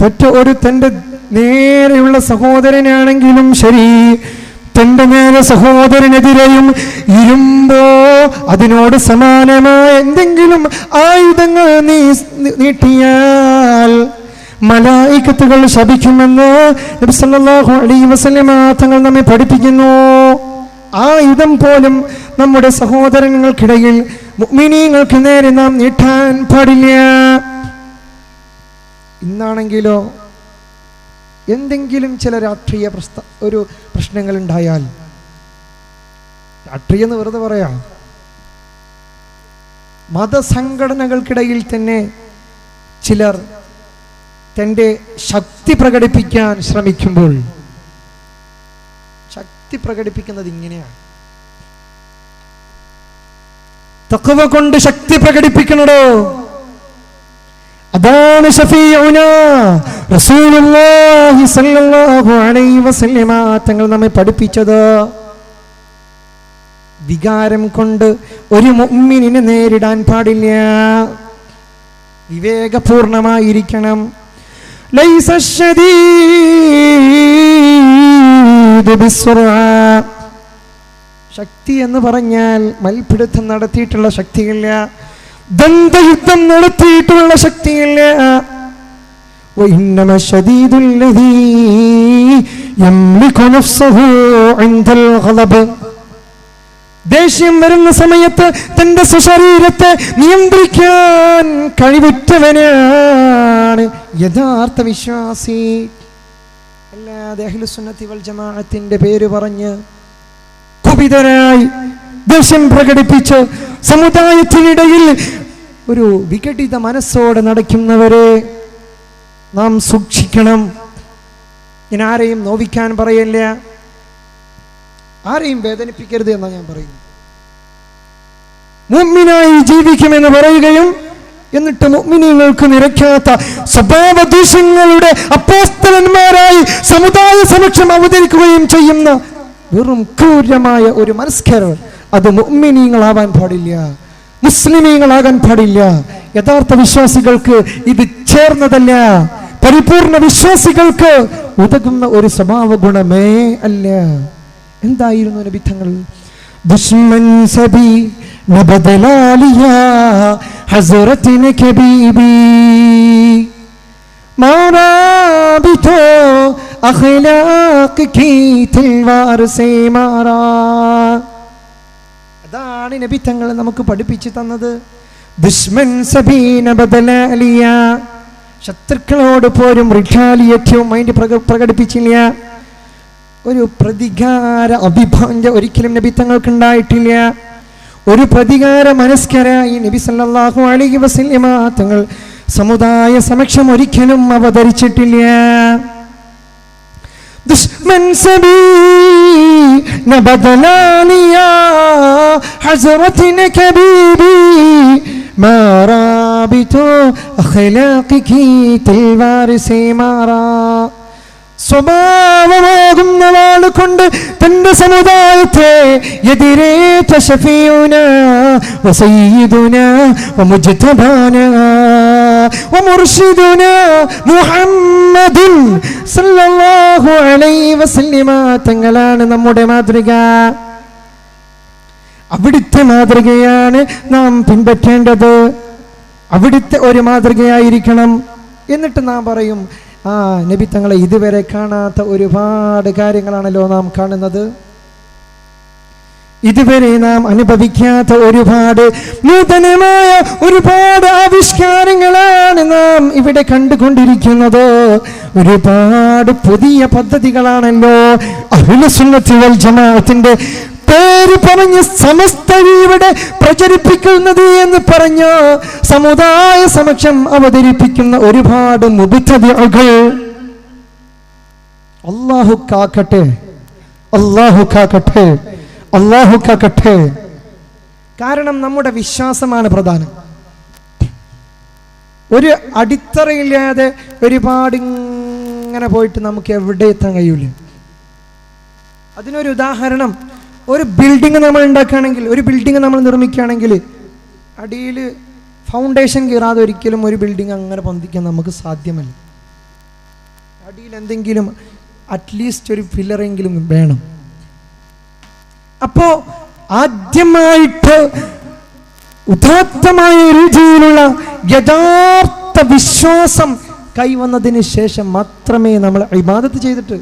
പറ്റ ഒരു തൻ്റെ നേരെയുള്ള സഹോദരനാണെങ്കിലും ശരി, തൻ്റെ നേരെ സഹോദരനെതിരെയും ഇരുമ്പോ അതിനോട് സമാനമായ എന്തെങ്കിലും ആയുധങ്ങൾ നീട്ടിയാൽ മലായികത്തുകൾ ശപിക്കുമെന്ന് നബി സല്ലല്ലാഹു അലൈഹി വസല്ലമ തങ്ങൾ നമ്മെ പഠിപ്പിക്കുന്നു. ആയുധം പോലും നമ്മുടെ സഹോദരങ്ങൾക്കിടയിൽ മുഅ്മിനീങ്ങൾക്ക് നേരെ നാം നീട്ടാൻ പാടില്ല. ഇന്നാണെങ്കിലോ എന്തെങ്കിലും ചില രാഷ്ട്രീയ പ്രശ്നങ്ങൾ ഉണ്ടായാൽ, രാഷ്ട്രീയം എന്ന് വെറുതെ പറയാം, മതസംഘടനകൾക്കിടയിൽ തന്നെ ചിലർ തൻ്റെ ശക്തി പ്രകടിപ്പിക്കാൻ ശ്രമിക്കുമ്പോൾ, ശക്തി പ്രകടിപ്പിക്കുന്നത് ഇങ്ങനെയാണ്, തഖ്വ കൊണ്ട് ശക്തി പ്രകടിപ്പിക്കണോ, അതാണ് ശഫീഉനാ റസൂലുള്ളാഹി സ്വല്ലല്ലാഹു അലൈഹി വസല്ലമ തങ്ങൾ നമ്മെ പഠിപ്പിച്ചത്. വികാരം കൊണ്ട് ഒരു മുഅ്മിനിനെ നേരിടാൻ പാടില്ല, വിവേകപൂർണമായിരിക്കണം. ലൈസ ശദീദു ബിസ്സുർആ, ശക്തി എന്ന് പറഞ്ഞാൽ മൽപിടുത്തം നടത്തിയിട്ടുള്ള ശക്തിയില്ല, ദന്തയുദ്ധം നടത്തിയിട്ടുള്ള ശക്തിയില്ല. വഇന്നമ ശദീദുല്ലദീ യംലികു നഫ്സഹു ഇൻദൽ ഗളബ്, ദേഷ്യം വരുന്ന സമയത്ത് തന്റെ സ്വശരീരത്തെ നിയന്ത്രിക്കാൻ കഴിവുറ്റവനാണ് യഥാർത്ഥ വിശ്വാസി. അല്ലാതെ അഹ്ലുസുന്നത്തി വൽ ജമാഅത്തിന്റെ പേര് പറഞ്ഞ് കുപിതരായി ദേഷ്യം പ്രകടിപ്പിച്ച് സമുദായത്തിനിടയിൽ ഒരു വിഘടിത മനസ്സോടെ നടക്കുന്നവരെ നാം സൂക്ഷിക്കണം. ഞാൻ ആരെയും നോവിക്കാൻ പറയില്ല, ആരെയും വേദനിപ്പിക്കരുത് എന്നാണ് ഞാൻ പറയുന്നത്. മുഅ്മിനായി ജീവിക്കുമെന്ന് പറയുകയും എന്നിട്ട് മുഅ്മിനീങ്ങൾക്ക് നിരക്കാത്ത സ്വഭാവ ദൂഷ്യങ്ങളുടെ അപ്പോസ്തലന്മാരായി സമുദായ സമക്ഷം അവതരിക്കുകയും ചെയ്യുന്ന വെറും ക്രൂരമായ ഒരു മനസ്കരർ, അത് മുഅ്മിനീങ്ങളാവാൻ പാടില്ല, മുസ്ലിമീങ്ങളാകാൻ പാടില്ല. യഥാർത്ഥ വിശ്വാസികൾക്ക് ഇത് ചേർന്നതല്ല, പരിപൂർണ വിശ്വാസികൾക്ക് ഉതകുന്ന ഒരു സ്വഭാവ ഗുണമേ അല്ല. എന്തായിരുന്നു നബി തങ്ങൾ? ദുശ്മൻ സബി നബദലാലിയ ഹസ്റത്തിന കബീബി മാറാബിതോ അഖ്ലാഖ് കീ തൽവാർ സേ മാറാ. അതാണ് നബി തങ്ങൾ നമുക്ക് പഠിപ്പിച്ചു തന്നത്. ദുശ്മൻ സബി നബദലാലിയ, ശത്രുക്കളോട് പോലും റിറ്റാലിയേറ്റവും മൈൻഡ് പ്രകടിപ്പിച്ചില്ല. ഒരു പ്രതികാര അഭിഭാജ്യ ഒരിക്കലും നബി തങ്ങൾക്ക് ഉണ്ടായിട്ടില്ല. ഒരു പ്രതികാര മനസ്കരായി നബി സല്ലല്ലാഹു അലൈഹി വസല്ലമ തങ്ങൾ സമുദായ സമക്ഷം ഒരിക്കലും അവതരിച്ചിട്ടില്ല. ദുശ്മൻ സബീ നബദലാലിയ ഹസ്റത്തിന കബീബി മാറാബിതു അഖ്ലാഖികി തൽവാരിസേ മാറാ. സ്വഭാവമാകുന്ന വാളുകൊണ്ട് തന്റെ സമുദായത്തെ എതിരേറ്റ ശഫീഉന വസയ്യിദുന വമുജ്തബാന വമുർശിദുന മുഹമ്മദുൻ സല്ലല്ലാഹു അലൈഹി വസല്ലമ തങ്ങളാണ് നമ്മുടെ മാതൃക. അവിടുത്തെ മാതൃകയാണ് നാം പിൻപറ്റേണ്ടത്. അവിടുത്തെ ഒരു മാതൃകയായിരിക്കണം. എന്നിട്ട് നാം പറയും, നബി തങ്ങളെ ഇതുവരെ കാണാത്ത ഒരുപാട് കാര്യങ്ങളാണല്ലോ നാം കാണുന്നത്, ഇതുവരെ നാം അനുഭവിക്കാത്ത ഒരുപാട് നൂതനമായ ഒരുപാട് ആവിഷ്കാരങ്ങളാണ് നാം ഇവിടെ കണ്ടുകൊണ്ടിരിക്കുന്നത്. ഒരുപാട് പുതിയ പദ്ധതികളാണല്ലോ അഹ്ലുസുന്നത്തി വൽ ജമാഅത്തിന്റെ പേര് പറഞ്ഞ് സമസ്ത ഇവിടെ പ്രചരിപ്പിക്കുന്നത് എന്ന് പറഞ്ഞ സമുദായ സമക്ഷം അവതരിപ്പിക്കുന്ന ഒരുപാട് മുബ്തദിഅകൾ. അല്ലാഹു കാക്കട്ടെ, അല്ലാഹു കാക്കട്ടെ, അല്ലാഹു കാക്കട്ടെ. കാരണം നമ്മുടെ വിശ്വാസമാണ് പ്രധാനം. ഒരു അടിത്തറയില്ലാതെ ഒരുപാട് ഇങ്ങനെ പോയിട്ട് നമുക്ക് എവിടെ എത്താൻ കഴിയൂല. അതിനൊരു ഉദാഹരണം, ഒരു ബിൽഡിംഗ് നമ്മൾ ഉണ്ടാക്കുകയാണെങ്കിൽ, ഒരു ബിൽഡിംഗ് നമ്മൾ നിർമ്മിക്കുകയാണെങ്കിൽ അടിയിൽ ഫൗണ്ടേഷൻ കീറാതെ ഒരിക്കലും ഒരു ബിൽഡിംഗ് അങ്ങനെ പൊന്തിക്കാൻ നമുക്ക് സാധ്യമല്ല. അടിയിൽ എന്തെങ്കിലും അറ്റ്ലീസ്റ്റ് ഒരു പില്ലറെങ്കിലും വേണം. അപ്പോ ആദ്യമായിട്ട് ഉദാത്തമായ രീതിയിലുള്ള യഥാർത്ഥ വിശ്വാസം കൈവന്നതിന് ശേഷം മാത്രമേ നമ്മൾ ഇബാദത്ത് ചെയ്തിട്ട്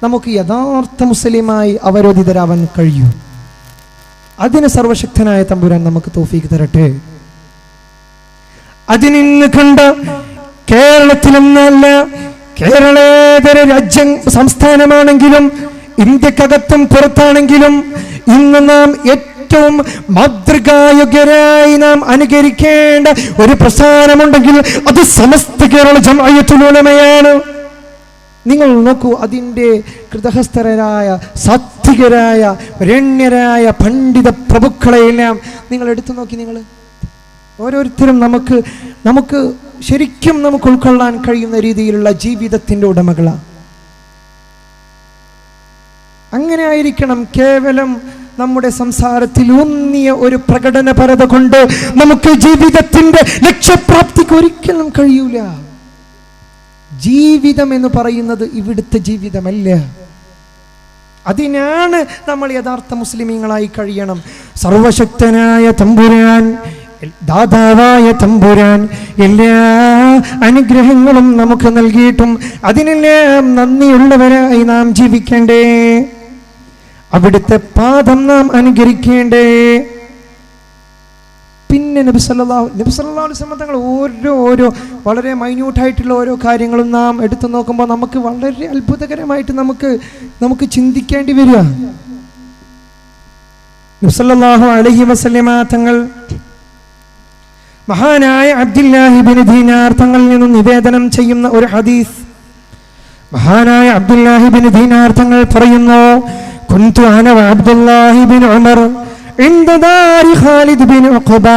നമുക്ക് യഥാർത്ഥ മുസ്ലിമായി അവരോധിതരാവാൻ കഴിയൂ. അതിന് സർവശക്തനായ തമ്പുരാൻ നമുക്ക് തൗഫീഖ് തരട്ടെ. അതിനിന്ന് കണ്ട കേരളത്തിലെന്നല്ല, കേരളേതര രാജ്യം സംസ്ഥാനമാണെങ്കിലും ഇന്ത്യക്കകത്തും പുറത്താണെങ്കിലും ഇന്ന് നാം ഏറ്റവും മാതൃകായോഗ്യരായി നാം അനുകരിക്കേണ്ട ഒരു പ്രസ്ഥാനമുണ്ടെങ്കിൽ അത് സമസ്ത കേരള ജംഇയ്യത്തുൽ ഉലമയാണ്. നിങ്ങൾ നോക്കൂ, അതിൻ്റെ കൃതഹസ്ഥരായ സാത്വികരായ വരണ്യരായ പണ്ഡിത പ്രഭുക്കളെയെല്ലാം നിങ്ങൾ എടുത്തു നോക്കി. നിങ്ങൾ ഓരോരുത്തരും നമുക്ക് ശരിക്കും നമുക്ക് ഉൾക്കൊള്ളാൻ കഴിയുന്ന രീതിയിലുള്ള ജീവിതത്തിൻ്റെ ഉടമകളാണ്. അങ്ങനെ ആയിരിക്കണം. കേവലം നമ്മുടെ സംസാരത്തിൽ ഊന്നിയ ഒരു പ്രകടനപരത കൊണ്ട് നമുക്ക് ജീവിതത്തിന്റെ ലക്ഷ്യപ്രാപ്തിക്ക് ഒരിക്കലും കഴിയൂല. ജീവിതം എന്ന് പറയുന്നത് ഇവിടുത്തെ ജീവിതമല്ല. അതിനാണ് നമ്മൾ യഥാർത്ഥ മുസ്ലിമീങ്ങളായി കഴിയണം. സർവശക്തനായ തമ്പുരാൻ, ദാതാവായ തമ്പുരാൻ എല്ലാ അനുഗ്രഹങ്ങളും നമുക്ക് നൽകിയിട്ടും അതിനെല്ലാം നന്ദിയുള്ളവരായി നാം ജീവിക്കേണ്ടേ? അവിടുത്തെ പാദം നാം അനുകരിക്കേണ്ടേ? പിന്നെ നബി സല്ലല്ലാഹു അലൈഹി വസല്ലം തങ്ങൾ ഓരോ വളരെ മൈന്യൂട്ടായിട്ടുള്ള ഓരോ കാര്യങ്ങളും നാം എടുത്തു നോക്കുമ്പോൾ നമുക്ക് വളരെ അത്ഭുതകരമായിട്ട് നമുക്ക് ചിന്തിക്കേണ്ടി വരിക. നബി സല്ലല്ലാഹു അലൈഹി വസല്ലം തങ്ങൾ മഹാനായ അബ്ദുല്ലാഹി ഇബ്നു ദീനാർ തങ്ങളിൽ നിന്നും നിവേദനം ചെയ്യുന്ന ഒരു ഹദീസ്. മഹാനായ അബ്ദുല്ലാഹി ഇബ്നു ദീനാർ തങ്ങൾ പറയുന്നു, കുന്തു അന വഅബ്ദുല്ലാഹി ഇബ്നു ഉമർ ഇൻദ ദാരി Khalid bin Uqba.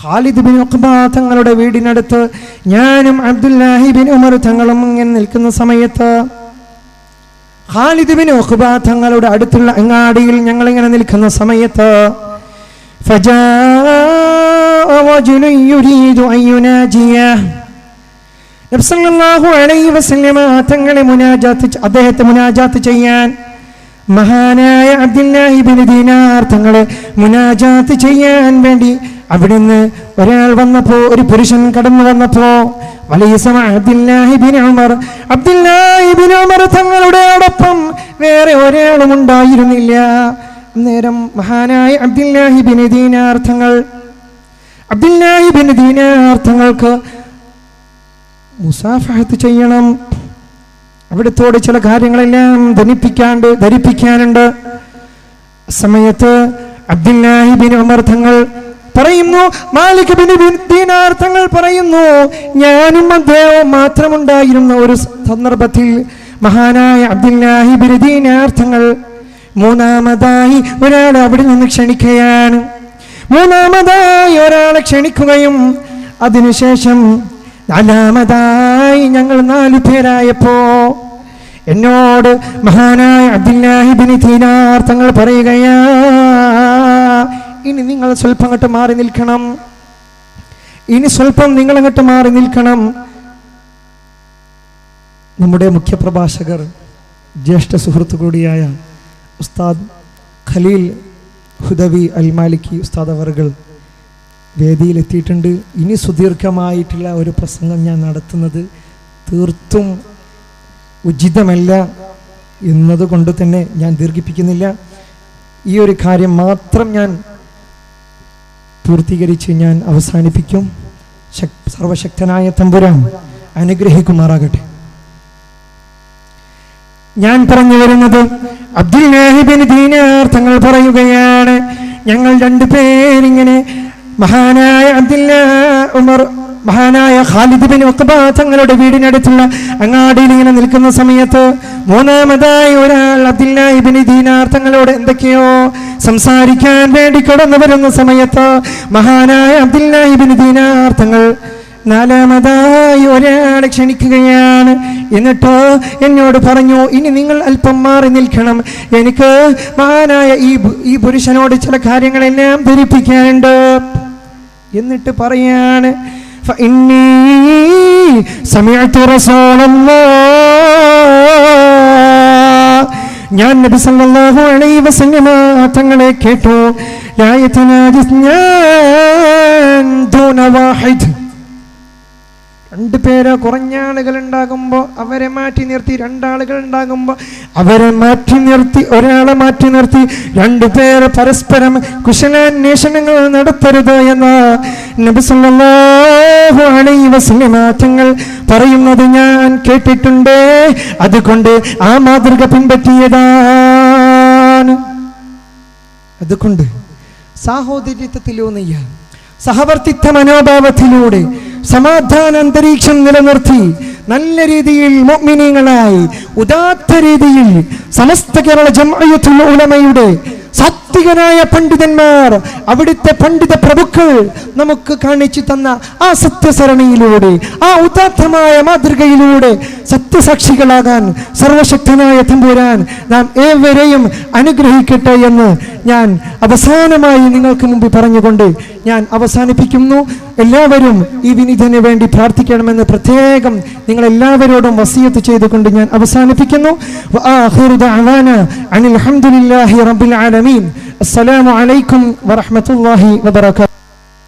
Khalid bin Uqba തങ്ങളുടെ വീടിനടുത്ത് ഞാനും അബ്ദുല്ലാഹി ബിൻ ഉമർ തങ്ങളും ഇങ്ങനെ നിൽക്കുന്ന സമയത്ത് ഖാലിദ് ബിൻ ഉഖ്ബ തങ്ങളുടെ അടുത്തുള്ള അങ്ങാടിയിൽ ഞങ്ങൾ ഇങ്ങനെ നിൽക്കുന്ന സമയത്ത് ഫജാഅ റജുലുൻ യുരീദു അൻ യുനാജിയഹ് നബി സല്ലല്ലാഹു അലൈഹി വസല്ലം തങ്ങളെ അദ്ദേഹത്തെ മുനാജാത്ത് ചെയ്യാൻ മഹാനായ അബ്ദുല്ലാഹി ബിൻ ദീനാർ തങ്ങളെ മുനാജാത്ത് ചെയ്യാൻ വേണ്ടി അവിടുന്ന് ഒരാൾ വന്നപ്പോ, ഒരു പുരുഷൻ കടന്നു വന്നപ്പോ അബ്ദുല്ലാഹി ബിൻ ഉമർ തങ്ങളുടെ ഓടൊപ്പം വേറെ ഒരാളും ഉണ്ടായിരുന്നില്ല. നേരം മഹാനായ അബ്ദുല്ലാഹി ബിൻ ദീനാർ തങ്ങൾക്ക് മുസാഫഹത്ത് ചെയ്യണം, അവിടുത്തോട് ചില കാര്യങ്ങളെല്ലാം ധരിപ്പിക്കാനുണ്ട്. സമയത്ത് അബ്ദുല്ലാഹി ബിൻ ഉമർ തങ്ങൾ പറയുന്നു, മാലിക് ബിൻ ദീനാർ തങ്ങൾ പറയുന്നു, ഞാനും അദ്ദേഹവും മാത്രമുണ്ടായിരുന്ന ഒരു സന്ദർഭത്തിൽ മഹാനായ അബ്ദുല്ലാഹി ബിൻ ദീനാർ തങ്ങൾ മൂന്നാമതായി ഒരാളെ അവിടെ നിന്ന് ക്ഷണിക്കുകയാണ്. മൂന്നാമതായി ഒരാളെ ക്ഷണിക്കുകയും അതിനുശേഷം നാലാമതായി ഞങ്ങൾ 4 പേരായപ്പോ എന്നോട് മഹാനായ അബ്ദുല്ലാഹി ബിൻ ദീനാർ തങ്ങൾ പറയുകയാ, ഇനി നിങ്ങൾ സ്വല്പം അങ്ങോട്ട് മാറി നിൽക്കണം, നിങ്ങൾ അങ്ങോട്ട് മാറി നിൽക്കണം. നമ്മുടെ മുഖ്യപ്രഭാഷകർ ജ്യേഷ്ഠ സുഹൃത്തു കൂടിയായ ഉസ്താദ് ഖലീൽ ഹുദവി അൽ മാലിക്കി ഉസ്താദ് അവർകൾ വേദിയിലെത്തിയിട്ടുണ്ട്. ഇനി സുദീർഘമായിട്ടുള്ള ഒരു പ്രസംഗം ഞാൻ നടത്തുന്നത് തീർത്തും ഉചിതമല്ല എന്നതുകൊണ്ട് തന്നെ ഞാൻ ദീർഘിപ്പിക്കുന്നില്ല. ഈ ഒരു കാര്യം മാത്രം ഞാൻ പൂർത്തീകരിച്ച് ഞാൻ അവസാനിപ്പിക്കും. സർവശക്തനായ തമ്പുരാൻ അനുഗ്രഹിക്കുമാറാകട്ടെ. ഞാൻ പറഞ്ഞു വരുന്നത് അബ്ദുല്ലാഹി ബിൻ ദീനാർ തങ്ങൾ പറയുകയാണ്, ഞങ്ങൾ 2 പേരിങ്ങനെ മഹാനായ ഖാലിദ് ബിൻ ഉഖ്ബ തങ്ങളുടെ വീടിനടുത്തുള്ള അങ്ങാടിയിൽ ഇങ്ങനെ നിൽക്കുന്ന സമയത്ത് മൂന്നാമതായി ഒരാൾ അബ്ദുല്ലാഹി ബിൻ ദീനാർ തങ്ങളോട് എന്തൊക്കെയോ സംസാരിക്കാൻ വേണ്ടി കടന്നു വരുന്ന സമയത്ത് മഹാനായ അബ്ദുല്ലാഹി ബിൻ ദീനാർ തങ്ങൾ നാലാമതായി ഒരാളെ ക്ഷണിക്കുകയാണ്. എന്നിട്ട് എന്നോട് പറഞ്ഞു, ഇനി നിങ്ങൾ അല്പം മാറി നിൽക്കണം, എനിക്ക് മഹാനായ ഈ പുരുഷനോട് ചില കാര്യങ്ങളെല്ലാം ധരിപ്പിക്കാനുണ്ട്. എന്നിട്ട് പറയാണ്, ഞാൻ നബി സല്ലല്ലാഹു അലൈഹി വസല്ലം തങ്ങളെ കേട്ടു, ലാ യതനാജിസ്നാൻ ദൂന വാഹിദ്. 2 പേര് കുറഞ്ഞ ആളുകൾ ഉണ്ടാകുമ്പോൾ അവരെ മാറ്റി നിർത്തി, 2 ആളുകൾ ഉണ്ടാകുമ്പോൾ അവരെ മാറ്റി നിർത്തി, ഒരാളെ മാറ്റി നിർത്തി 2 പേര് പരസ്പരം കുശലാന്വേഷണങ്ങൾ നടത്തരുത് എന്ന് നബി സല്ലല്ലാഹു അലൈഹി വസല്ലം തങ്ങൾ പറയുന്നത് ഞാൻ കേട്ടിട്ടുണ്ട്. അതുകൊണ്ട് ആ മാതൃക പിൻപറ്റിയതാണ്. അതുകൊണ്ട് സാഹോദര്യത്തിലൂന്നിയ സഹവർത്തിത്വ മനോഭാവത്തിലൂടെ സമാധാന അന്തരീക്ഷം നിലനിർത്തി നല്ല രീതിയിൽ മുഅ്മിനീങ്ങളായി ഉദാത്ത രീതിയിൽ സമസ്ത കേരള ജംഇയ്യത്തുൽ ഉലമയുടെ സാത്വികനായ പണ്ഡിതന്മാർ, അവിടുത്തെ പണ്ഡിത പ്രഭുക്കൾ നമുക്ക് കാണിച്ചു തന്ന ആ സത്യസരണിയിലൂടെ, ആ ഉദാത്തമായ മാതൃകയിലൂടെ സത്യസാക്ഷികളാകാൻ സർവശക്തനായ തമ്പുരാൻ നാം ഏവരെയും അനുഗ്രഹിക്കട്ടെ എന്ന് ഞാൻ അവസാനമായി നിങ്ങൾക്ക് മുമ്പ് പറഞ്ഞുകൊണ്ട് ഞാൻ അവസാനിപ്പിക്കുന്നു. എല്ലാവരും ഈ വിനീതന് വേണ്ടി പ്രാർത്ഥിക്കണമെന്ന് പ്രത്യേകം നിങ്ങൾ എല്ലാവരോടും വസിയത്ത് ചെയ്തുകൊണ്ട് ഞാൻ അവസാനിപ്പിക്കുന്നു. അൽഹംദുലില്ലാഹി റബ്ബിൽ ആലമീൻ. അസ്സലാമു അലൈക്കും വറഹ്മത്തുള്ളാഹി വബറകാതുഹു.